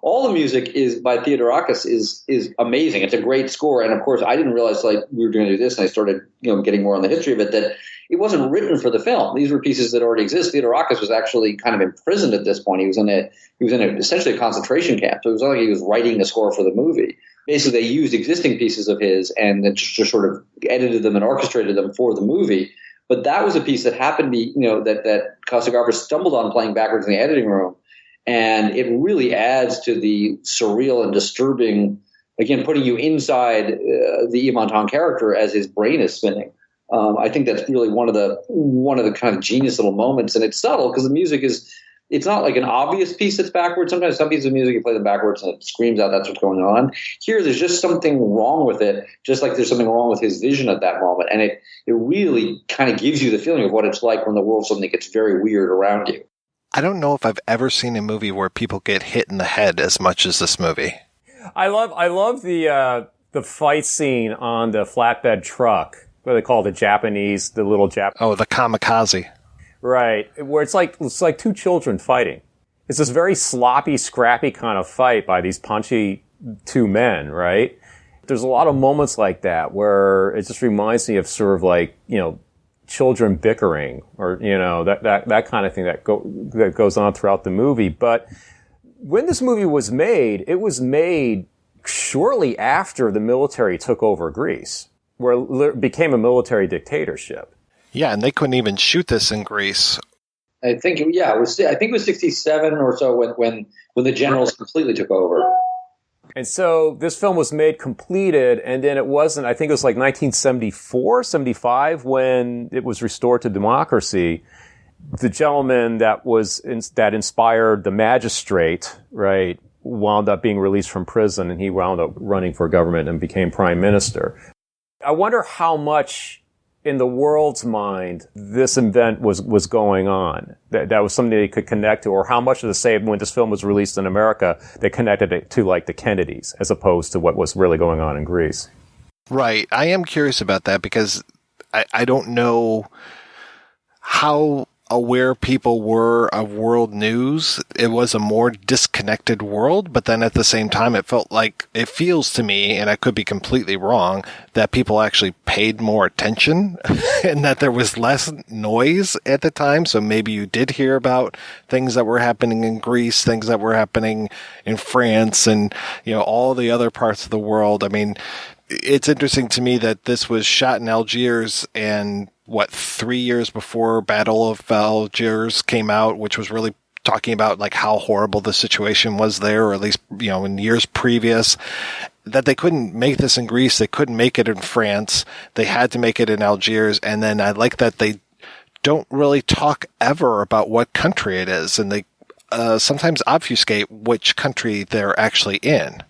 all the music is by Theodorakis is amazing. It's a great score, and of course, I didn't realize we were going to do this, and I started getting more on the history of it. That it wasn't written for the film. These were pieces that already exist. Theodorakis was actually kind of imprisoned at this point. He was in essentially a concentration camp. So it was not like he was writing the score for the movie. Basically, they used existing pieces of his and then just sort of edited them and orchestrated them for the movie. But that was a piece that happened to be, that Costa-Gavras stumbled on playing backwards in the editing room. And it really adds to the surreal and disturbing, again, putting you inside the Yves Montand character as his brain is spinning. I think that's really one of the kind of genius little moments. And it's subtle because the music it's not like an obvious piece that's backwards. Sometimes some pieces of music, you play them backwards and it screams out that's what's going on. Here, there's just something wrong with it, just like there's something wrong with his vision at that moment. And it really kind of gives you the feeling of what it's like when the world suddenly gets very weird around you. I don't know if I've ever seen a movie where people get hit in the head as much as this movie. I love the fight scene on the flatbed truck. What do they call it? The little Jap. Oh, the kamikaze. Right, where it's like two children fighting. It's this very sloppy, scrappy kind of fight by these punchy two men, right? There's a lot of moments like that where it just reminds me of sort of like, children bickering or, that kind of thing that goes on throughout the movie. But when this movie was made, it was made shortly after the military took over Greece, where it became a military dictatorship. Yeah, and they couldn't even shoot this in Greece. I think it was 67 or so when the generals completely took over. And so this film was made completed, and then it wasn't, I think it was like 1974, 75 when it was restored to democracy. The gentleman that inspired The Magistrate, right, wound up being released from prison, and he wound up running for government and became prime minister. I wonder how much in the world's mind this event was going on. That was something they could connect to, or how much of the same when this film was released in America, they connected it to like the Kennedys as opposed to what was really going on in Greece. Right. I am curious about that because I don't know how aware people were of world news. It was a more disconnected world, but then at the same time, it feels to me, and I could be completely wrong, that people actually paid more attention and that there was less noise at the time. So maybe you did hear about things that were happening in Greece, things that were happening in France and, all the other parts of the world. I mean, it's interesting to me that this was shot in Algiers and 3 years before Battle of Algiers came out, which was really talking about like how horrible the situation was there, or at least, in years previous, that they couldn't make this in Greece. They couldn't make it in France. They had to make it in Algiers. And then I like that they don't really talk ever about what country it is. And they sometimes obfuscate which country they're actually in.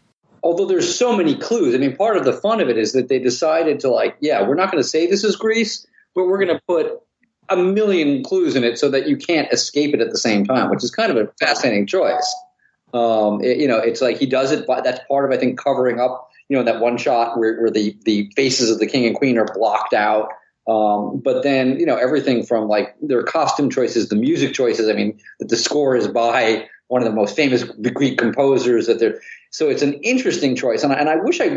Although there's so many clues. I mean, part of the fun of it is that they decided to we're not going to say this is Greece, but we're going to put a million clues in it so that you can't escape it at the same time, which is kind of a fascinating choice. It's like he does it, but that's part of, I think, covering up, that one shot where the faces of the king and queen are blocked out. But then, everything from like their costume choices, the music choices. I mean, that the score is by one of the most famous Greek composers so it's an interesting choice. And I wish I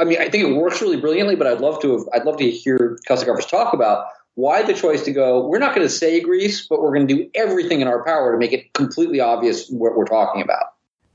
think it works really brilliantly, but I'd love to hear Costa-Gavras talk about why the choice to go, we're not going to say Greece, but we're going to do everything in our power to make it completely obvious what we're talking about.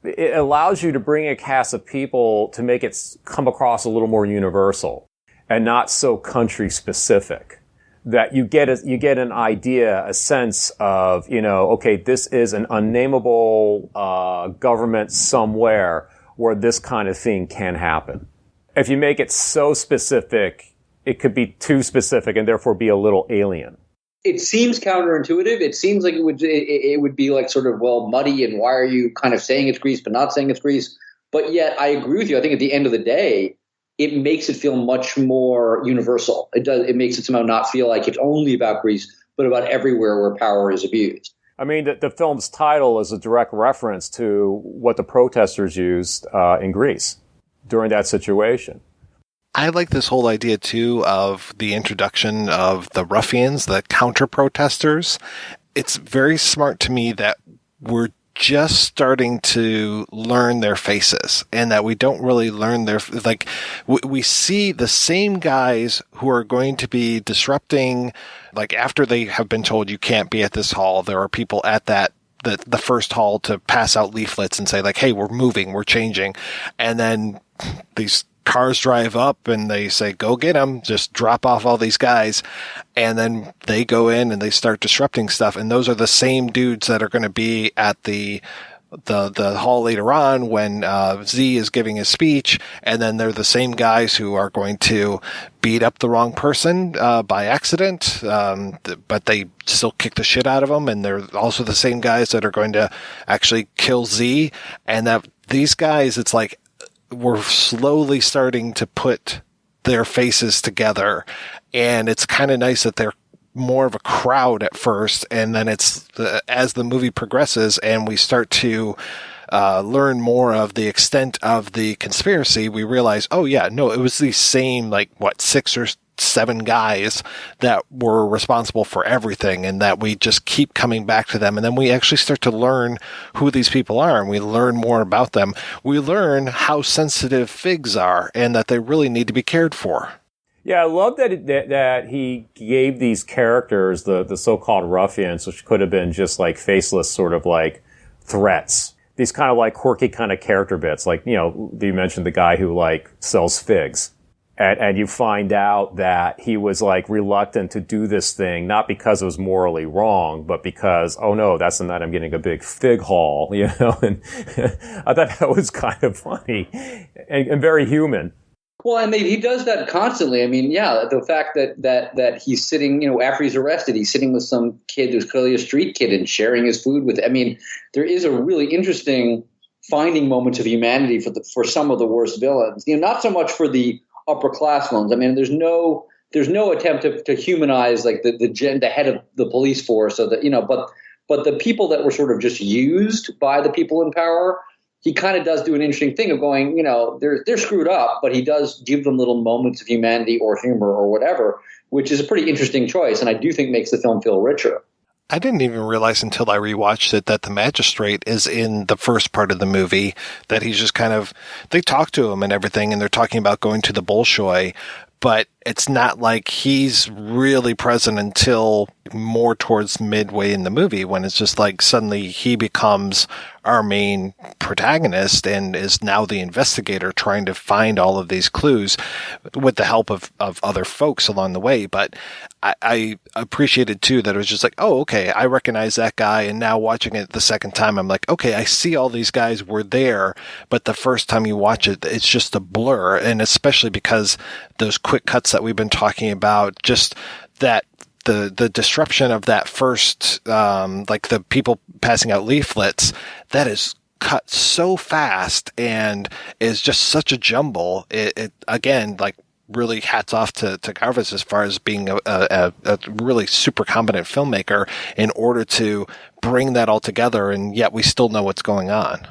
It allows you to bring a cast of people to make it come across a little more universal and not so country specific. That you get an idea, a sense of, okay, this is an unnameable government somewhere where this kind of thing can happen. If you make it so specific, it could be too specific and therefore be a little alien. It seems counterintuitive. It seems like it would be like sort of, muddy, and why are you kind of saying it's Greece but not saying it's Greece? But yet I agree with you. I think at the end of the day, it makes it feel much more universal. It makes it somehow not feel like it's only about Greece, but about everywhere where power is abused. I mean, the film's title is a direct reference to what the protesters used in Greece during that situation. I like this whole idea, too, of the introduction of the ruffians, the counter-protesters. It's very smart to me that we're just starting to learn their faces and that we don't really learn their, like, we see the same guys who are going to be disrupting, like, after they have been told you can't be at this hall, there are people at the first hall to pass out leaflets and say, like, hey, we're moving, we're changing. And then these cars drive up and they say, go get them, just drop off all these guys. And then they go in and they start disrupting stuff. And those are the same dudes that are going to be at the hall later on when Z is giving his speech. And then they're the same guys who are going to beat up the wrong person by accident, but they still kick the shit out of them. And they're also the same guys that are going to actually kill Z. And that these guys, it's like, we're slowly starting to put their faces together, and it's kind of nice that they're more of a crowd at first, and then it's as the movie progresses and we start to learn more of the extent of the conspiracy, we realize, oh yeah, no, it was these same, like, 6 or 7 guys that were responsible for everything, and that we just keep coming back to them. And then we actually start to learn who these people are, and we learn more about them. We learn how sensitive figs are and that they really need to be cared for. Yeah, I love that he gave these characters, the so-called ruffians, which could have been just like faceless sort of like threats. These kind of like quirky kind of character bits. Like, you know, you mentioned the guy who like sells figs. And you find out that he was like reluctant to do this thing, not because it was morally wrong, but because, oh no, that's the night I'm getting a big fig haul, you know? And I thought that was kind of funny and very human. Well, and he does that constantly. I mean, yeah, the fact that he's sitting, you know, after he's arrested, he's sitting with some kid who's clearly a street kid and sharing his food with. I mean, there is a really interesting finding moments of humanity for some of the worst villains. You know, not so much for the upper class ones. I mean, there's no attempt to humanize like the head of the police force, so that, you know, but the people that were sort of just used by the people in power, he kind of does do an interesting thing of going, you know, they're screwed up, but he does give them little moments of humanity or humor or whatever, which is a pretty interesting choice, and I do think makes the film feel richer. I didn't even realize until I rewatched it that the magistrate is in the first part of the movie, that he's just kind of, they talk to him and everything, and they're talking about going to the Bolshoi, but it's not like he's really present until more towards midway in the movie, when it's just like suddenly he becomes our main protagonist and is now the investigator trying to find all of these clues with the help of other folks along the way. But I appreciated too that it was just like, oh, okay, I recognize that guy. And now watching it the second time, I'm like, okay, I see all these guys were there, but the first time you watch it, it's just a blur. And especially because those quick cuts that we've been talking about, just that the disruption of that first, like the people passing out leaflets, that is cut so fast and is just such a jumble. It again, like, really hats off to Gavras as far as being a really super competent filmmaker in order to bring that all together, and yet we still know what's going on.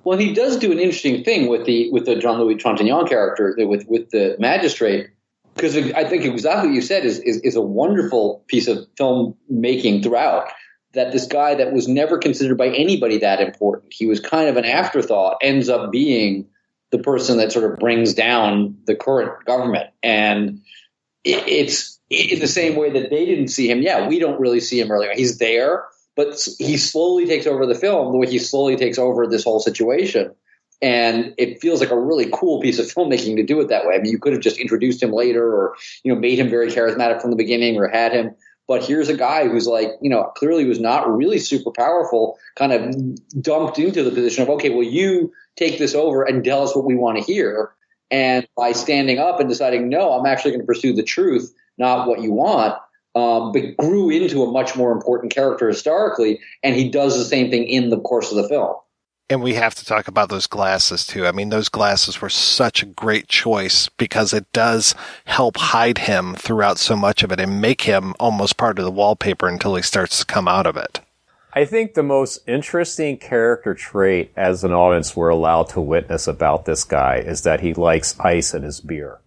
Well, he does do an interesting thing with the Jean-Louis Trintignant character, with the magistrate, because I think exactly what you said is a wonderful piece of filmmaking throughout. That this guy that was never considered by anybody that important, he was kind of an afterthought, ends up being the person that sort of brings down the current government. And it's in the same way that they didn't see him. Yeah, we don't really see him earlier. He's there, but he slowly takes over the film the way he slowly takes over this whole situation. And it feels like a really cool piece of filmmaking to do it that way. I mean, you could have just introduced him later, or, you know, made him very charismatic from the beginning, or had him. But here's a guy who's like, you know, clearly was not really super powerful, kind of dumped into the position of, okay, well, you take this over and tell us what we want to hear. And by standing up and deciding, no, I'm actually going to pursue the truth, not what you want, but grew into a much more important character historically. And he does the same thing in the course of the film. And we have to talk about those glasses, too. I mean, those glasses were such a great choice because it does help hide him throughout so much of it and make him almost part of the wallpaper until he starts to come out of it. I think the most interesting character trait as an audience we're allowed to witness about this guy is that he likes ice in his beer.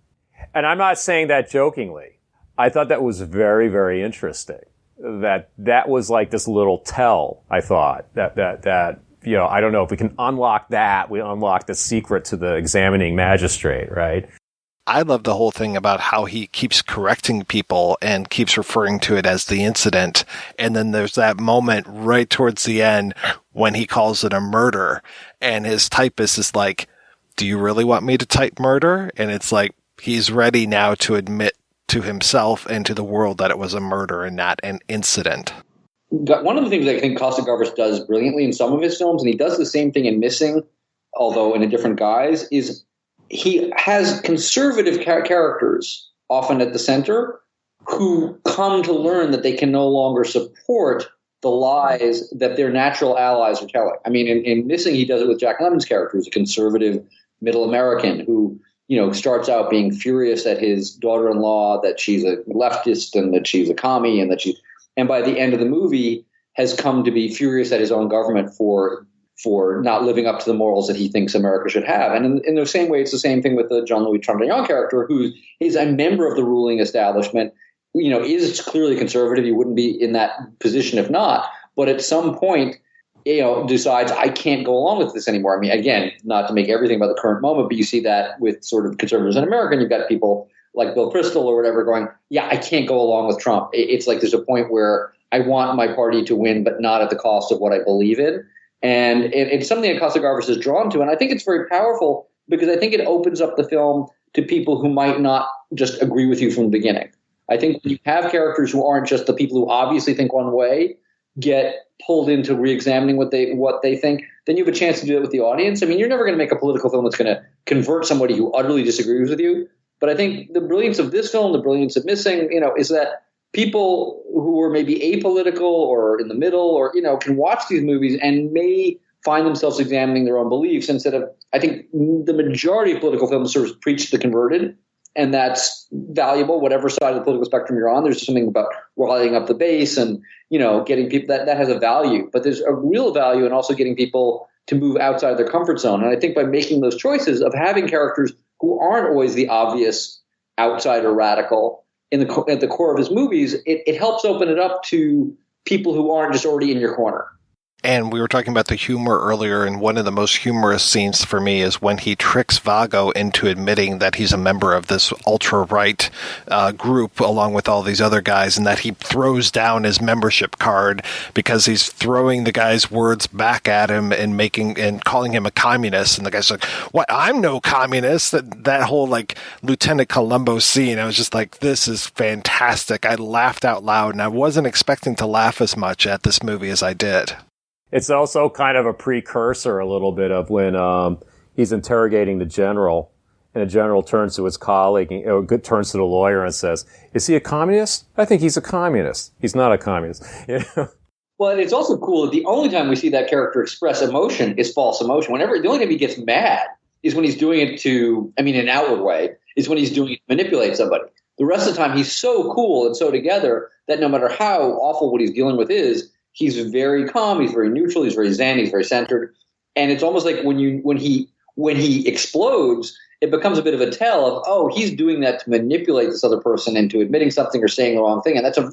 And I'm not saying that jokingly. I thought that was very, very interesting. That was like this little tell, I thought, that I don't know if we can unlock that. We unlock the secret to the examining magistrate, right? I love the whole thing about how he keeps correcting people and keeps referring to it as the incident. And then there's that moment right towards the end when he calls it a murder. And his typist is like, do you really want me to type murder? And it's like, he's ready now to admit to himself and to the world that it was a murder and not an incident. One of the things I think Costa-Gavras does brilliantly in some of his films, and he does the same thing in Missing, although in a different guise, is he has conservative characters, often at the center, who come to learn that they can no longer support the lies that their natural allies are telling. I mean, in Missing, he does it with Jack Lemmon's character, who's a conservative middle American who, starts out being furious at his daughter-in-law that she's a leftist and that she's a commie and by the end of the movie has come to be furious at his own government for not living up to the morals that he thinks America should have. And in the same way, it's the same thing with the Jean-Louis Trintignant character, who is a member of the ruling establishment, is clearly conservative. He wouldn't be in that position if not. But at some point, decides I can't go along with this anymore. I mean, again, not to make everything about the current moment, but you see that with sort of conservatives in America, and you've got people like Bill Kristol or whatever going, yeah, I can't go along with Trump. It's like there's a point where I want my party to win, but not at the cost of what I believe in. And it's something that Costa-Gavras is drawn to. And I think it's very powerful because I think it opens up the film to people who might not just agree with you from the beginning. I think when you have characters who aren't just the people who obviously think one way get pulled into re-examining what they think, then you have a chance to do it with the audience. I mean, you're never going to make a political film that's going to convert somebody who utterly disagrees with you. But I think the brilliance of this film, the brilliance of Missing, is that people who are maybe apolitical or in the middle or, can watch these movies and may find themselves examining their own beliefs instead of, I think the majority of political films sort of preach the converted. And that's valuable, whatever side of the political spectrum you're on. There's something about rallying up the base and, getting people that has a value. But there's a real value in also getting people to move outside their comfort zone. And I think by making those choices of having characters who aren't always the obvious outsider radical at the core of his movies, it helps open it up to people who aren't just already in your corner. And we were talking about the humor earlier, and one of the most humorous scenes for me is when he tricks Vago into admitting that he's a member of this ultra-right group along with all these other guys, and that he throws down his membership card because he's throwing the guy's words back at him and calling him a communist. And the guy's like, "What? I'm no communist." That whole like Lieutenant Columbo scene, I was just like, this is fantastic. I laughed out loud, and I wasn't expecting to laugh as much at this movie as I did. It's also kind of a precursor a little bit of when he's interrogating the general, and the general turns to his colleague, turns to the lawyer and says, "Is he a communist? I think he's a communist. He's not a communist." Well, and it's also cool that the only time we see that character express emotion is false emotion. The only time he gets mad is when he's doing it in an outward way, is when he's doing it to manipulate somebody. The rest of the time, he's so cool and so together that no matter how awful what he's dealing with is, he's very calm, he's very neutral, he's very zen, he's very centered. And it's almost like when he explodes, it becomes a bit of a tell of, oh, he's doing that to manipulate this other person into admitting something or saying the wrong thing. And it's a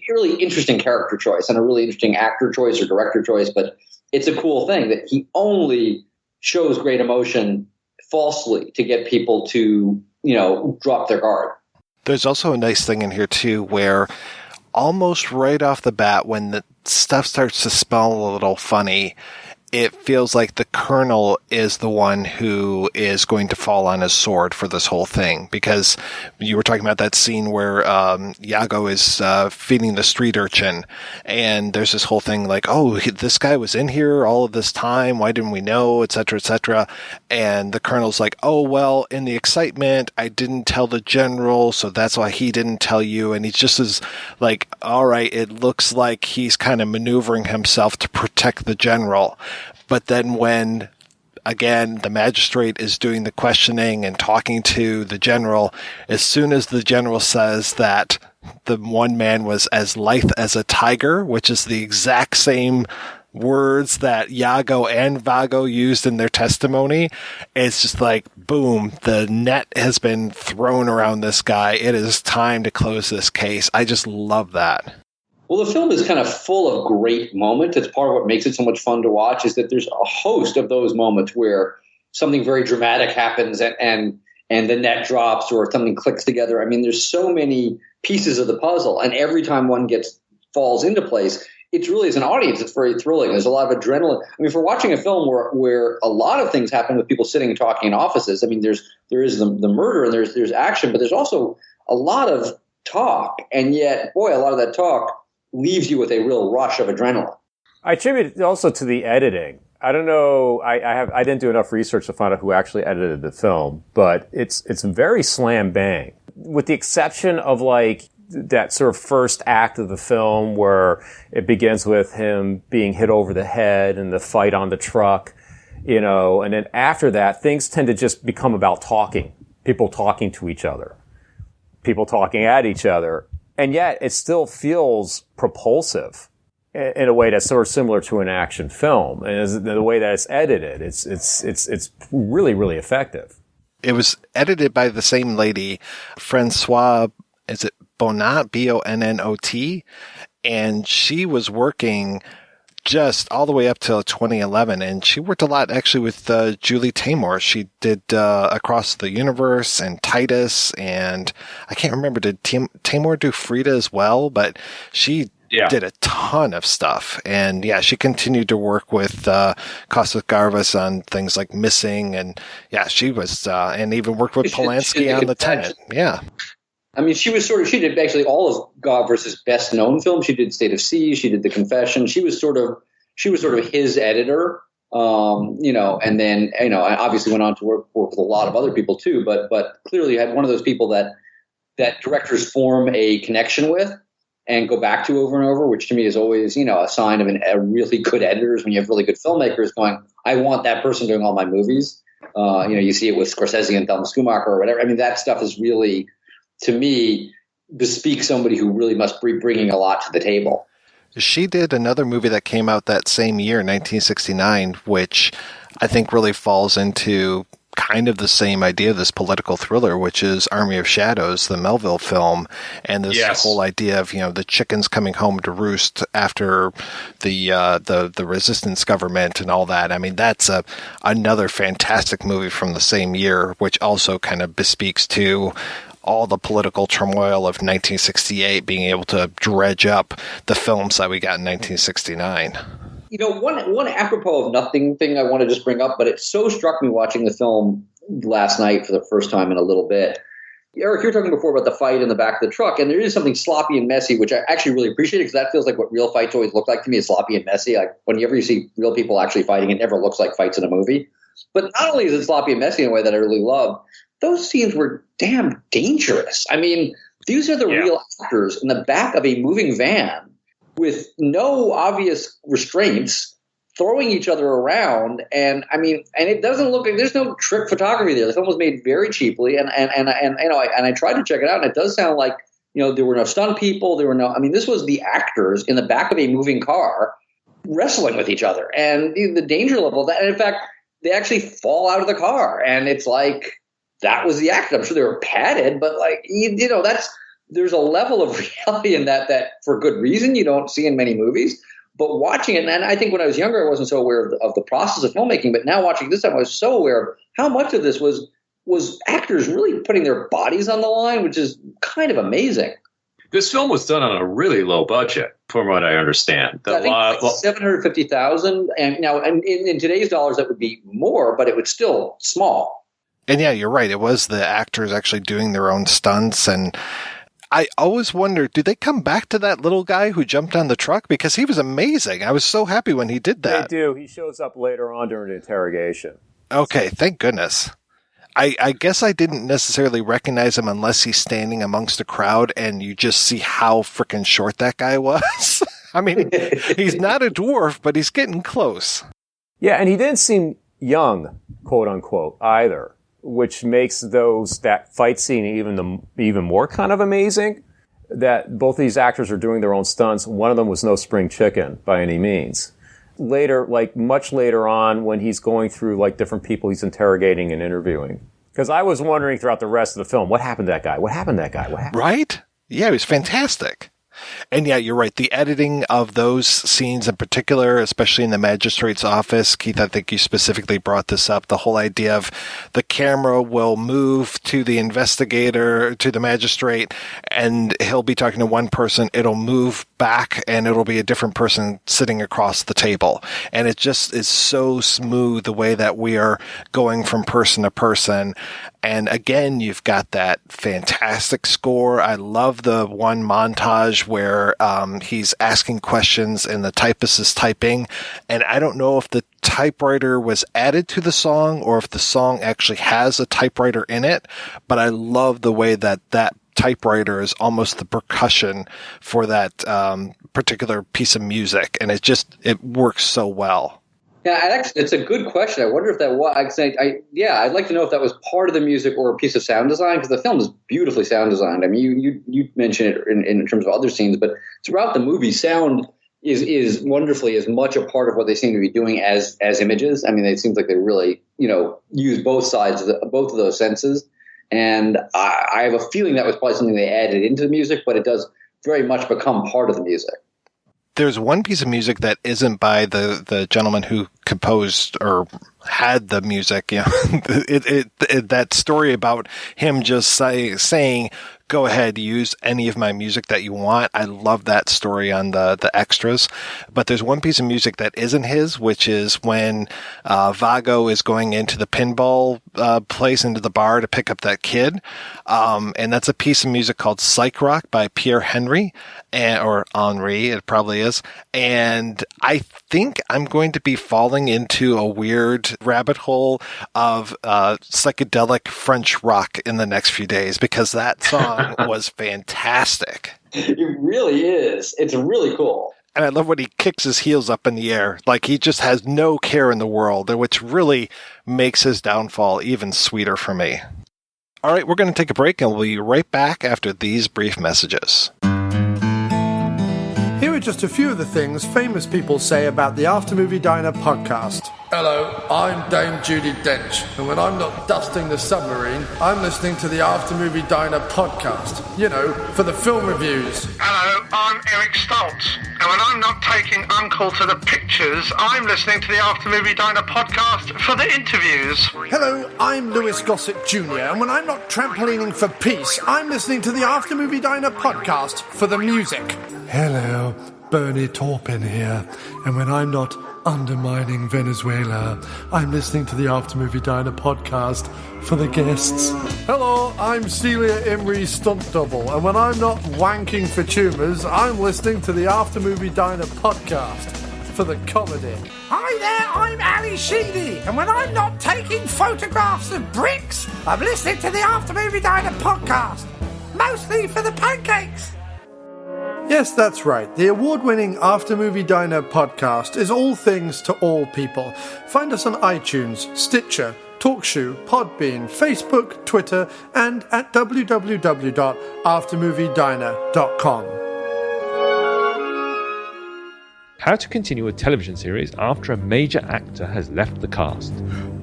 really interesting character choice and a really interesting actor choice or director choice. But it's a cool thing that he only shows great emotion falsely to get people to, drop their guard. There's also a nice thing in here, too, where almost right off the bat, when the stuff starts to smell a little funny, it feels like the colonel is the one who is going to fall on his sword for this whole thing. Because you were talking about that scene where Iago is feeding the street urchin, and there's this whole thing like, oh, this guy was in here all of this time, why didn't we know, etc., etc. And the colonel's like, oh, well, in the excitement, I didn't tell the general, so that's why he didn't tell you. And he's just as like, all right, it looks like he's kind of maneuvering himself to protect the general. But then when, again, the magistrate is doing the questioning and talking to the general, as soon as the general says that the one man was as lithe as a tiger, which is the exact same words that Iago and Vago used in their testimony. It's just like, boom, the net has been thrown around this guy. It is time to close this case. I just love that. Well, the film is kind of full of great moments. It's part of what makes it so much fun to watch, is that there's a host of those moments where something very dramatic happens and the net drops or something clicks together. I mean, there's so many pieces of the puzzle, and every time one falls into place, it's really, as an audience, it's very thrilling. There's a lot of adrenaline. I mean, if we're watching a film where a lot of things happen with people sitting and talking in offices, I mean, there is the murder and there's action, but there's also a lot of talk, and yet, boy, a lot of that talk leaves you with a real rush of adrenaline. I attribute it also to the editing. I don't know. I didn't do enough research to find out who actually edited the film, but it's very slam bang, with the exception of like that sort of first act of the film where it begins with him being hit over the head and the fight on the truck, and then after that, things tend to just become about talking, people talking to each other, people talking at each other. And yet it still feels propulsive in a way that's sort of similar to an action film. And the way that it's edited, it's really, really effective. It was edited by the same lady, Francois, is it Bonnot, Bonnot? And she was working just all the way up till 2011. And she worked a lot actually with Julie Taymor. She did Across the Universe and Titus, and I can't remember, did Taymor do Frida as well? But she did a ton of stuff. And yeah, she continued to work with Costa-Gavras on things like Missing. And yeah, she was, and even worked with Polanski on The Tenant. Yeah. I mean, she did basically all of Gavras' best known films. She did State of Siege. She did The Confession. She was sort of his editor, and then, obviously went on to work with a lot of other people too, but clearly had one of those people that directors form a connection with and go back to over and over, which to me is always, a sign of a really good editor, is when you have really good filmmakers going, I want that person doing all my movies. You see it with Scorsese and Thelma Schumacher or whatever. I mean, that stuff is really, to me, bespeaks somebody who really must be bringing a lot to the table. She did another movie that came out that same year, 1969, which I think really falls into kind of the same idea, this political thriller, which is Army of Shadows, the Melville film, and this whole idea of, the chickens coming home to roost after the resistance government and all that. I mean, that's another fantastic movie from the same year, which also kind of bespeaks to all the political turmoil of 1968, being able to dredge up the films that we got in 1969. One apropos of nothing thing I want to just bring up, but it so struck me watching the film last night for the first time in a little bit. Eric, you were talking before about the fight in the back of the truck, and there is something sloppy and messy, which I actually really appreciate, because that feels like what real fights always look like to me, is sloppy and messy. Like whenever you see real people actually fighting, it never looks like fights in a movie. But not only is it sloppy and messy in a way that I really love, those scenes were damn dangerous. I mean, these are the real actors in the back of a moving van with no obvious restraints, throwing each other around. And I mean, and it doesn't look like there's no trick photography there. The film was made very cheaply. And I tried to check it out, and it does sound like, there were no stunt people. This was the actors in the back of a moving car wrestling with each other, and the danger level of that. And in fact, they actually fall out of the car, and it's like, that was the actor. I'm sure they were padded, but there's a level of reality in that for good reason you don't see in many movies. But watching it, and I think when I was younger, I wasn't so aware of the process of filmmaking, but now watching this time, I was so aware of how much of this was actors really putting their bodies on the line, which is kind of amazing. This film was done on a really low budget, from what I understand. I think $750,000, and now in today's dollars that would be more, but it was still small. And yeah, you're right. It was the actors actually doing their own stunts. And I always wondered, do they come back to that little guy who jumped on the truck? Because he was amazing. I was so happy when he did that. They do. He shows up later on during the interrogation. Okay, thank goodness. I guess I didn't necessarily recognize him unless he's standing amongst a crowd and you just see how freaking short that guy was. I mean, he's not a dwarf, but he's getting close. Yeah, and he didn't seem young, quote unquote, either, which makes that fight scene even more kind of amazing, that both these actors are doing their own stunts. One of them was no spring chicken by any means. later, like much later on when he's going through like different people he's interrogating and interviewing. Because I was wondering throughout the rest of the film, what happened to that guy? What happened to that guy? What happened? Right? Yeah, he was fantastic. And yeah, you're right. The editing of those scenes in particular, especially in the magistrate's office, Keith, I think you specifically brought this up. The whole idea of the camera will move to the investigator, to the magistrate, and he'll be talking to one person. It'll move back and it'll be a different person sitting across the table. And it just is so smooth the way that we are going from person to person. And again, you've got that fantastic score. I love the one montage where he's asking questions and the typist is typing. And I don't know if the typewriter was added to the song or if the song actually has a typewriter in it. But I love the way that that typewriter is almost the percussion for that particular piece of music. And it works so well. Yeah, actually, it's a good question. I wonder if that was. I'd like to know if that was part of the music or a piece of sound design, because the film is beautifully sound designed. I mean, you mentioned it in terms of other scenes, but throughout the movie, sound is wonderfully as much a part of what they seem to be doing as images. I mean, it seems like they really use both sides of both of those senses. And I have a feeling that was probably something they added into the music, but it does very much become part of the music. There's one piece of music that isn't by the gentleman who composed or had the music. That story about him just saying, go ahead, use any of my music that you want. I love that story on the extras. But there's one piece of music that isn't his, which is when Vago is going into the pinball place, into the bar to pick up that kid. And that's a piece of music called Psych Rock by Pierre Henry, or Henri, it probably is. And I think I'm going to be falling into a weird rabbit hole of psychedelic French rock in the next few days, because that song was fantastic. It really is. It's really cool. And I love when he kicks his heels up in the air. Like he just has no care in the world, which really makes his downfall even sweeter for me. All right, we're going to take a break and we'll be right back after these brief messages. Here are just a few of the things famous people say about the Aftermovie Diner podcast. Hello, I'm Dame Judi Dench, and when I'm not dusting the submarine, I'm listening to the Aftermovie Diner podcast. For the film reviews. Hello, I'm Eric Stoltz, and when I'm not taking Uncle to the pictures, I'm listening to the Aftermovie Diner podcast for the interviews. Hello, I'm Lewis Gossett Jr., and when I'm not trampolining for peace, I'm listening to the Aftermovie Diner podcast for the music. Hello, Bernie Taupin here, and when I'm not undermining Venezuela, I'm listening to the Aftermovie Diner podcast for the guests. Hello, I'm Celia Imrie Stunt Double, and when I'm not wanking for tumours, I'm listening to the Aftermovie Diner podcast for the comedy. Hi there, I'm Ali Sheedy, and when I'm not taking photographs of bricks, I'm listening to the Aftermovie Diner podcast, mostly for the pancakes. Yes, that's right. The award-winning Aftermovie Diner podcast is all things to all people. Find us on iTunes, Stitcher, TalkShoe, Podbean, Facebook, Twitter, and at www.aftermoviediner.com. How to continue a television series after a major actor has left the cast.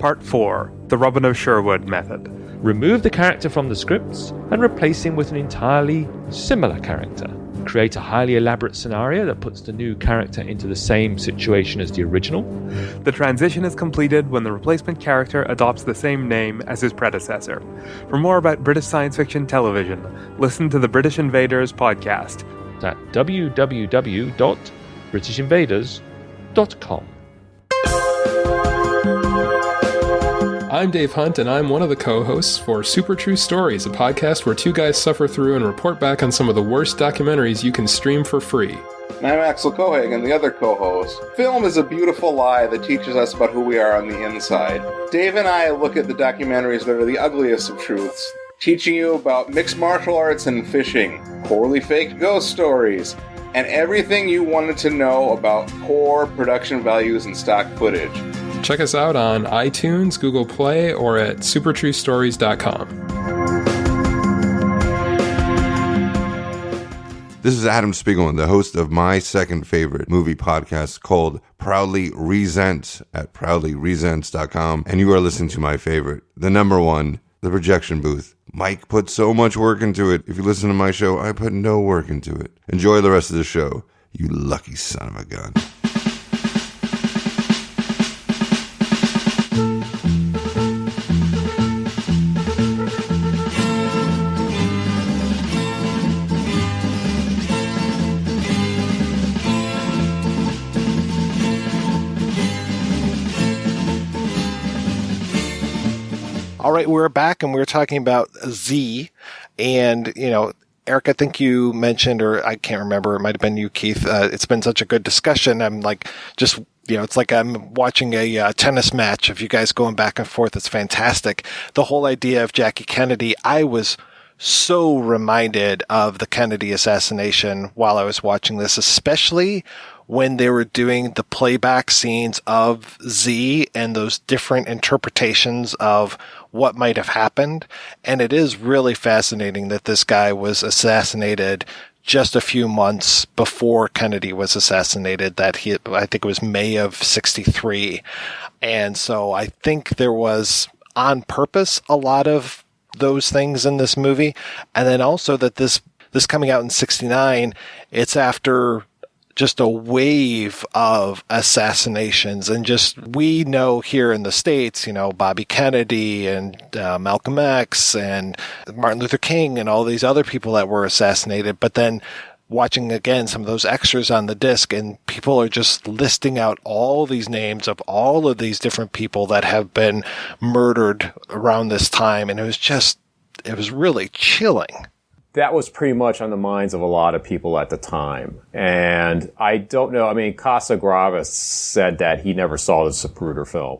Part 4, The Robin of Sherwood Method. Remove the character from the scripts and replace him with an entirely similar character. Create a highly elaborate scenario that puts the new character into the same situation as the original. The transition is completed when the replacement character adopts the same name as his predecessor. For more about British science fiction television, listen to the British Invaders podcast at www.britishinvaders.com. I'm Dave Hunt, and I'm one of the co-hosts for Super True Stories, a podcast where two guys suffer through and report back on some of the worst documentaries you can stream for free. And I'm Axel Cohagen, the other co-host. Film is a beautiful lie that teaches us about who we are on the inside. Dave and I look at the documentaries that are the ugliest of truths, teaching you about mixed martial arts and fishing, poorly faked ghost stories, and everything you wanted to know about poor production values and stock footage. Check us out on iTunes, Google Play, or at supertruestories.com. This is Adam Spiegelman, the host of my second favorite movie podcast called Proudly Resent at proudlyresents.com. And you are listening to my favorite, the number one, The Projection Booth. Mike put so much work into it. If you listen to my show, I put no work into it. Enjoy the rest of the show, you lucky son of a gun. All right, we're back, and we're talking about Z. And, Eric, I think you mentioned, or I can't remember, it might have been you, Keith. It's been such a good discussion. I'm like, just, it's like I'm watching a tennis match of you guys going back and forth. It's fantastic. The whole idea of Jackie Kennedy, I was so reminded of the Kennedy assassination while I was watching this, especially when they were doing the playback scenes of Z and those different interpretations of what might have happened. And it is really fascinating that this guy was assassinated just a few months before Kennedy was assassinated, I think it was May of 1963. And so I think there was on purpose a lot of those things in this movie. And then also that this coming out in 1969, it's after just a wave of assassinations. And just, we know here in the States, Bobby Kennedy and Malcolm X and Martin Luther King and all these other people that were assassinated. But then watching again some of those extras on the disc, and people are just listing out all these names of all of these different people that have been murdered around this time. And it was really chilling. That was pretty much on the minds of a lot of people at the time. And I don't know, Costa-Gavras said that he never saw the Zapruder film.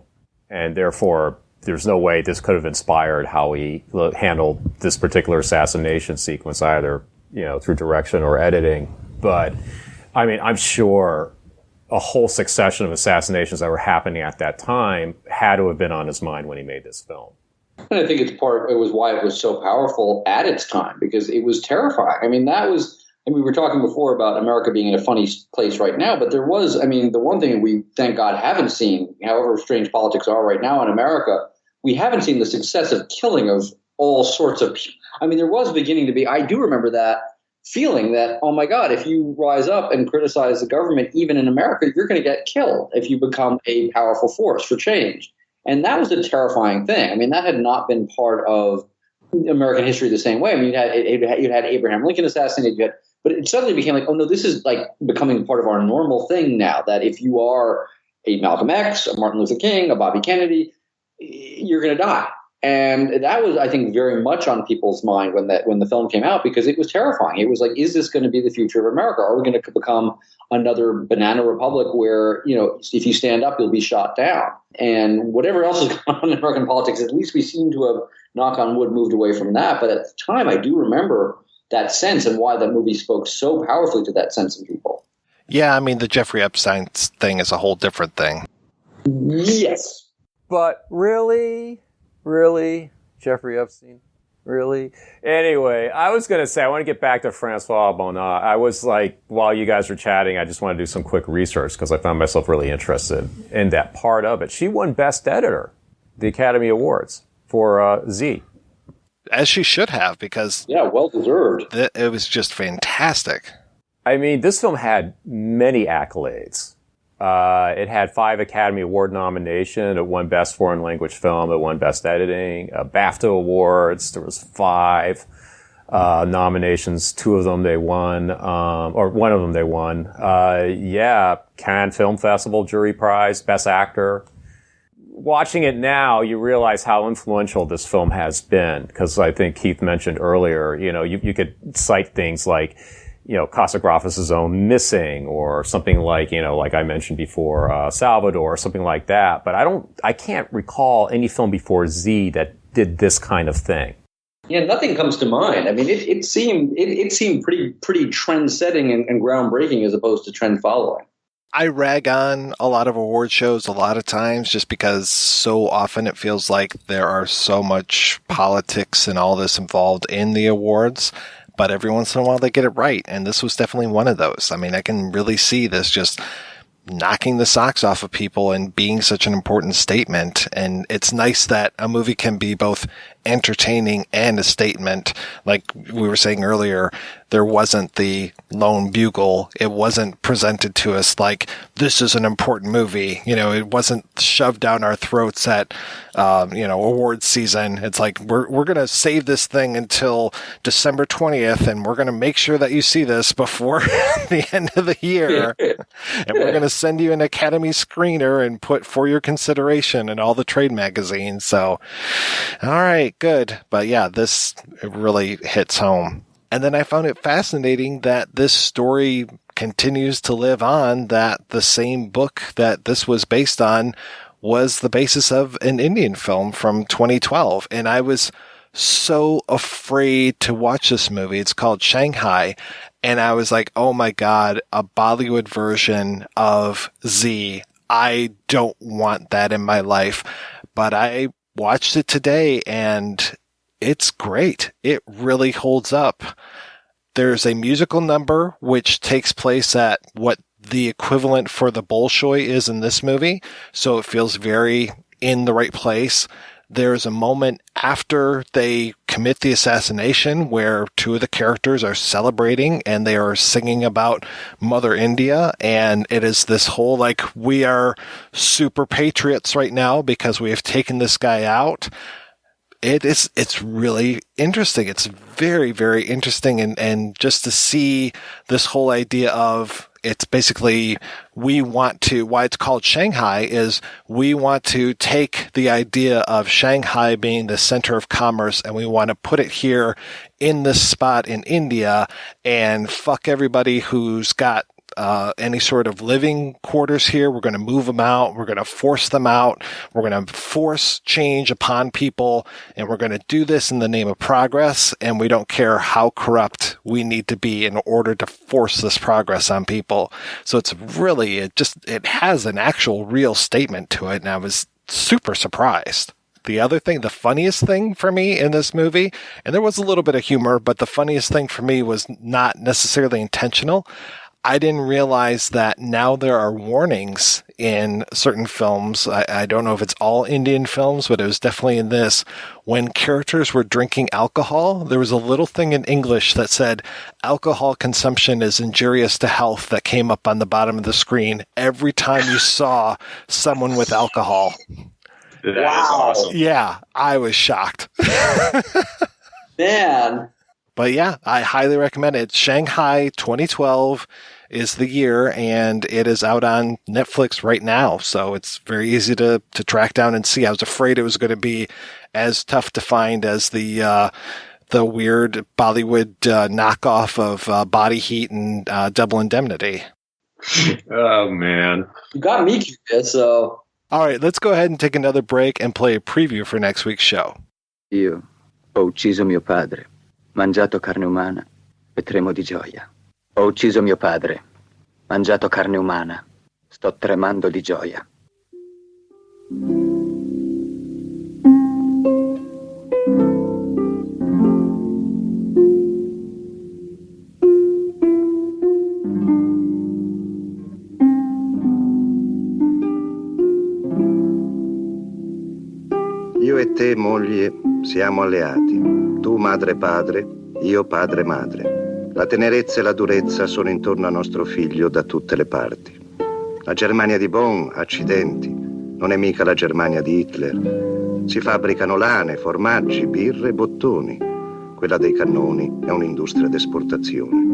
And therefore, there's no way this could have inspired how he handled this particular assassination sequence, either, through direction or editing. But, I'm sure a whole succession of assassinations that were happening at that time had to have been on his mind when he made this film. And I think it was why it was so powerful at its time, because it was terrifying. We were talking before about America being in a funny place right now, but there was, the one thing we, thank God, haven't seen, however strange politics are right now in America, we haven't seen the successive killing of all sorts of people. There was beginning to be, I do remember that feeling that, oh my God, if you rise up and criticize the government, even in America, you're going to get killed if you become a powerful force for change. And that was a terrifying thing. That had not been part of American history the same way. You had Abraham Lincoln assassinated, but it suddenly became like, oh no, this is like becoming part of our normal thing now, that if you are a Malcolm X, a Martin Luther King, a Bobby Kennedy, you're going to die. And that was, I think, very much on people's mind when the film came out, because it was terrifying. It was like, is this going to be the future of America? Are we going to become another banana republic where, if you stand up, you'll be shot down? And whatever else is going on in American politics, at least we seem to have, knock on wood, moved away from that. But at the time, I do remember that sense and why that movie spoke so powerfully to that sense in people. Yeah, the Jeffrey Epstein thing is a whole different thing. Yes. But really, Jeffrey Epstein? Really? Anyway, I was going to say, I want to get back to Françoise Bonnat. I was like, while you guys were chatting, I just want to do some quick research because I found myself really interested in that part of it. She won Best Editor, the Academy Awards for Z. As she should have, because... Yeah, well deserved. It was just fantastic. This film had many accolades. It had 5 Academy Award nominations. It won Best Foreign Language Film. It won Best Editing. BAFTA Awards. There was 5 nominations. 2 of them they won, or 1 of them they won. Cannes Film Festival Jury Prize, Best Actor. Watching it now, you realize how influential this film has been, because I think Keith mentioned earlier, you could cite things like, Costa-Gavras' own Missing, or something like, like I mentioned before, Salvador, or something like that. But I can't recall any film before Z that did this kind of thing. Yeah, nothing comes to mind. It seemed pretty trend-setting and groundbreaking as opposed to trend-following. I rag on a lot of award shows a lot of times just because so often it feels like there are so much politics and all this involved in the awards. but every once in a while they get it right. And this was definitely one of those. I mean, I can really see this just knocking the socks off of people and being such an important statement. And it's nice that a movie can be both entertaining and a statement. Like we were saying earlier, there wasn't the lone bugle. It wasn't presented to us like this is an important movie. You know, it wasn't shoved down our throats at, awards season. It's like, we're going to save this thing until December 20th, and we're going to make sure that you see this before the end of the year. And we're going to send you an Academy screener and put for your consideration in all the trade magazines. So, all right, good. But yeah, this really hits home. And then I found it fascinating that this story continues to live on, that the same book that this was based on was the basis of an Indian film from 2012. And I was so afraid to watch this movie. It's called Shanghai. And I was like, oh my God, a Bollywood version of Z. I don't want that in my life. But I watched it today and it's great. It really holds up. There's a musical number which takes place at what the equivalent for the Bolshoi is in this movie. So it feels very in the right place. There's a moment after they commit the assassination where two of the characters are celebrating and they are singing about Mother India. And it is this whole, like, we are super patriots right now because we have taken this guy out. It's really interesting. It's very, very interesting. And just to see this whole idea of, it's basically, why it's called Shanghai is we want to take the idea of Shanghai being the center of commerce and we want to put it here in this spot in India and fuck everybody who's got any sort of living quarters here. We're going to move them out. We're going to force them out. We're going to force change upon people. And we're going to do this in the name of progress. And we don't care how corrupt we need to be in order to force this progress on people. So it's really, it has an actual real statement to it. And I was super surprised. The other thing, the funniest thing for me in this movie, and there was a little bit of humor, but the funniest thing for me was not necessarily intentional. I didn't realize that now there are warnings in certain films. I don't know if it's all Indian films, but it was definitely in this. When characters were drinking alcohol, there was a little thing in English that said, alcohol consumption is injurious to health, that came up on the bottom of the screen every time you saw someone with alcohol. That is awesome. Yeah, I was shocked. Man. But yeah, I highly recommend it. Shanghai 2012 is the year, and it is out on Netflix right now. So it's very easy to track down and see. I was afraid it was going to be as tough to find as the weird Bollywood knockoff of Body Heat and Double Indemnity. Oh, man. You got me curious, so... All right, let's go ahead and take another break and play a preview for next week's show. Io ho ucciso mio padre, mangiato carne umana e tremo di gioia. Ho ucciso mio padre, mangiato carne umana, sto tremando di gioia. Io e te, moglie, siamo alleati. Tu madre e padre, io padre e madre. La tenerezza e la durezza sono intorno a nostro figlio da tutte le parti. La Germania di Bonn, accidenti, non è mica la Germania di Hitler. Si fabbricano lane, formaggi, birre e bottoni. Quella dei cannoni è un'industria d'esportazione.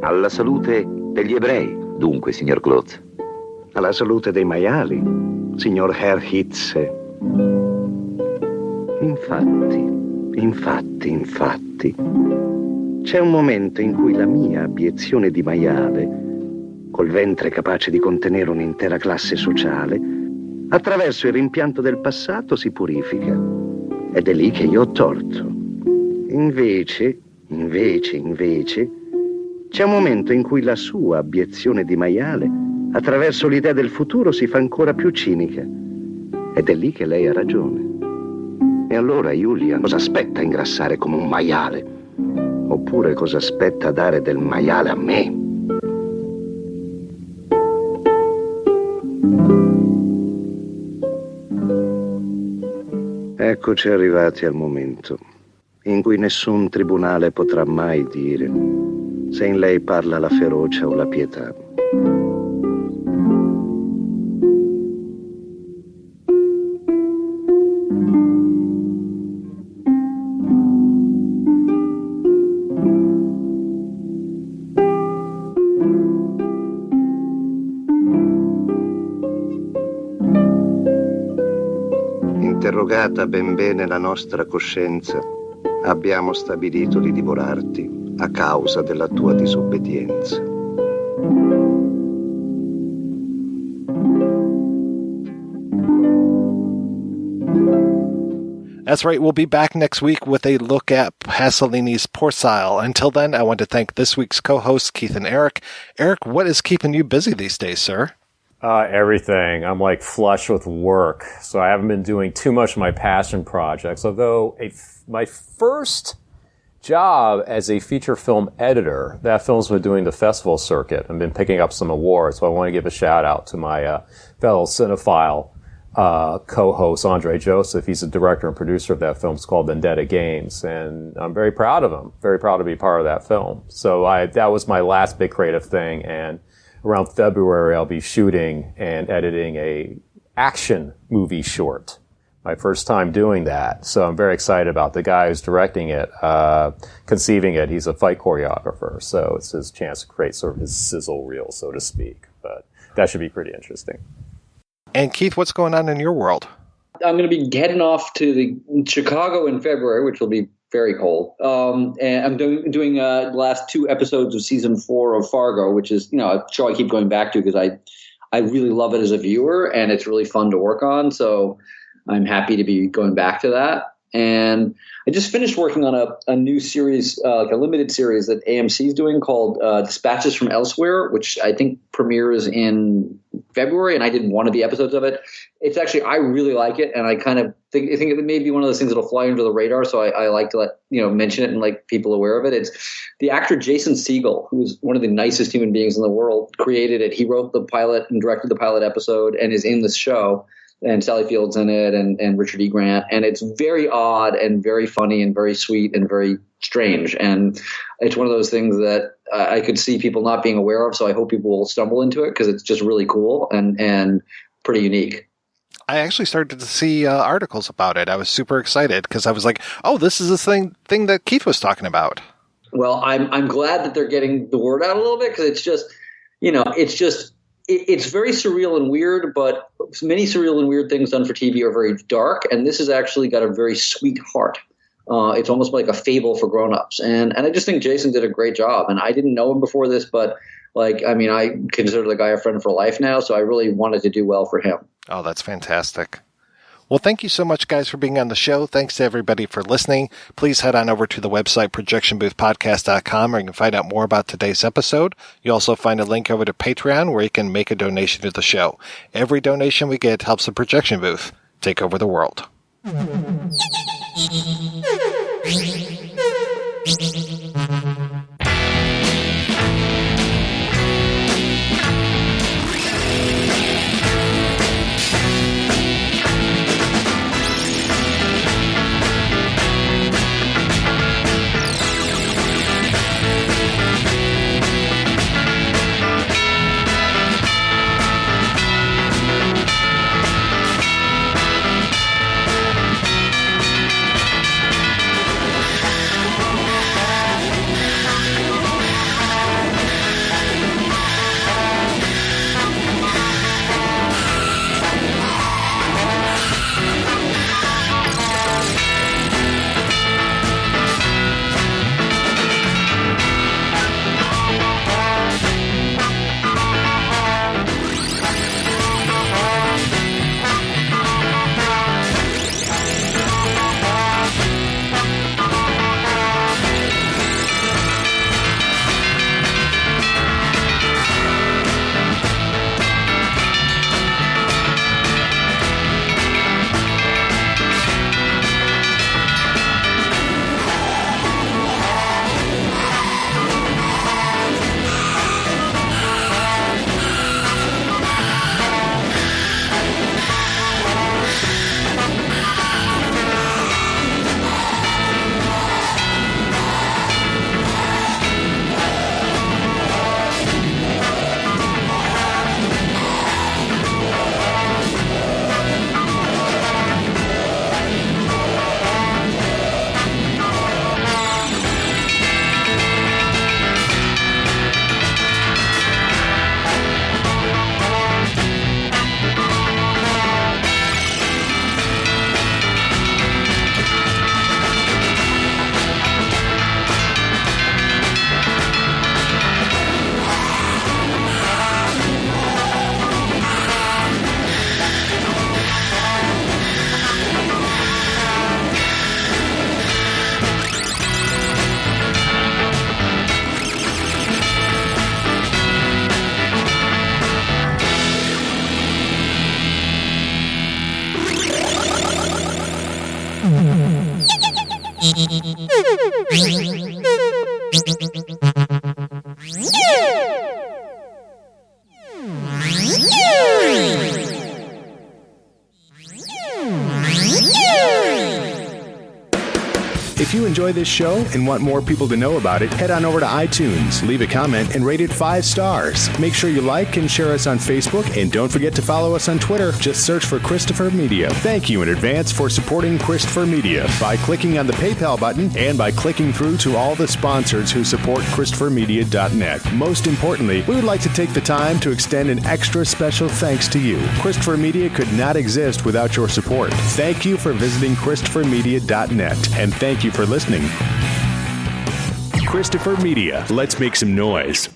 Alla salute degli ebrei, dunque, signor Klotz. Alla salute dei maiali, signor Herr Hitze. Infatti, c'è un momento in cui la mia abiezione di maiale, col ventre capace di contenere un'intera classe sociale, attraverso il rimpianto del passato si purifica. Ed è lì che io ho torto. Invece, c'è un momento in cui la sua abiezione di maiale, attraverso l'idea del futuro, si fa ancora più cinica. Ed è lì che lei ha ragione. E allora Giulia cosa aspetta a ingrassare come un maiale? Oppure cosa aspetta a dare del maiale a me? Eccoci arrivati al momento in cui nessun tribunale potrà mai dire se in lei parla la ferocia o la pietà. Interrogata ben bene la nostra coscienza, abbiamo stabilito di divorarti a causa della tua disobbedienza. That's right, we'll be back next week with a look at Pasolini's Porcile. Until then, I want to thank this week's co-hosts, Keith and Eric. Eric, what is keeping you busy these days, sir? Everything. I'm like flush with work, so I haven't been doing too much of my passion projects. Although my first job as a feature film editor, that film's been doing the festival circuit and been picking up some awards. So I want to give a shout out to my fellow cinephile co-host Andre Joseph. He's the director and producer of that film. It's called Vendetta Games, and I'm very proud of him. Very proud to be part of that film. So that was my last big creative thing, and around February, I'll be shooting and editing a action movie short. My first time doing that. So I'm very excited about the guy who's directing it, conceiving it. He's a fight choreographer. So it's his chance to create sort of his sizzle reel, so to speak. But that should be pretty interesting. And Keith, what's going on in your world? I'm going to be heading off to Chicago in February, which will be very cold. And I'm doing the last 2 episodes of season 4 of Fargo, which is, a show I keep going back to because I really love it as a viewer and it's really fun to work on. So I'm happy to be going back to that. And I just finished working on a new series, like a limited series that AMC is doing called Dispatches from Elsewhere, which I think premieres in February. And I did one of the episodes of it. It's actually, I really like it. And I kind of think it may be one of those things that'll fly under the radar. So I like to mention it and like people aware of it. It's the actor Jason Segel, who's one of the nicest human beings in the world, created it. He wrote the pilot and directed the pilot episode and is in this show. And Sally Field's in it and Richard E. Grant. And it's very odd and very funny and very sweet and very strange. And it's one of those things that I could see people not being aware of. So I hope people will stumble into it because it's just really cool and pretty unique. I actually started to see articles about it. I was super excited because I was like, oh, this is the thing that Keith was talking about. Well, I'm glad that they're getting the word out a little bit because it's just, it's very surreal and weird, but many surreal and weird things done for TV are very dark, and this has actually got a very sweet heart. It's almost like a fable for grown-ups, and I just think Jason did a great job. And I didn't know him before this, but I consider the guy a friend for life now, so I really wanted to do well for him. Oh, that's fantastic. Well, thank you so much, guys, for being on the show. Thanks to everybody for listening. Please head on over to the website, projectionboothpodcast.com, where you can find out more about today's episode. You'll also find a link over to Patreon, where you can make a donation to the show. Every donation we get helps the Projection Booth take over the world. If you enjoy this show and want more people to know about it, head on over to iTunes, leave a comment, and rate it 5 stars. Make sure you like and share us on Facebook, and don't forget to follow us on Twitter. Just search for Christopher Media. Thank you in advance for supporting Christopher Media by clicking on the PayPal button and by clicking through to all the sponsors who support ChristopherMedia.net. Most importantly, we would like to take the time to extend an extra special thanks to you. Christopher Media could not exist without your support. Thank you for visiting ChristopherMedia.net, and thank you for listening. Christopher Media. Let's make some noise.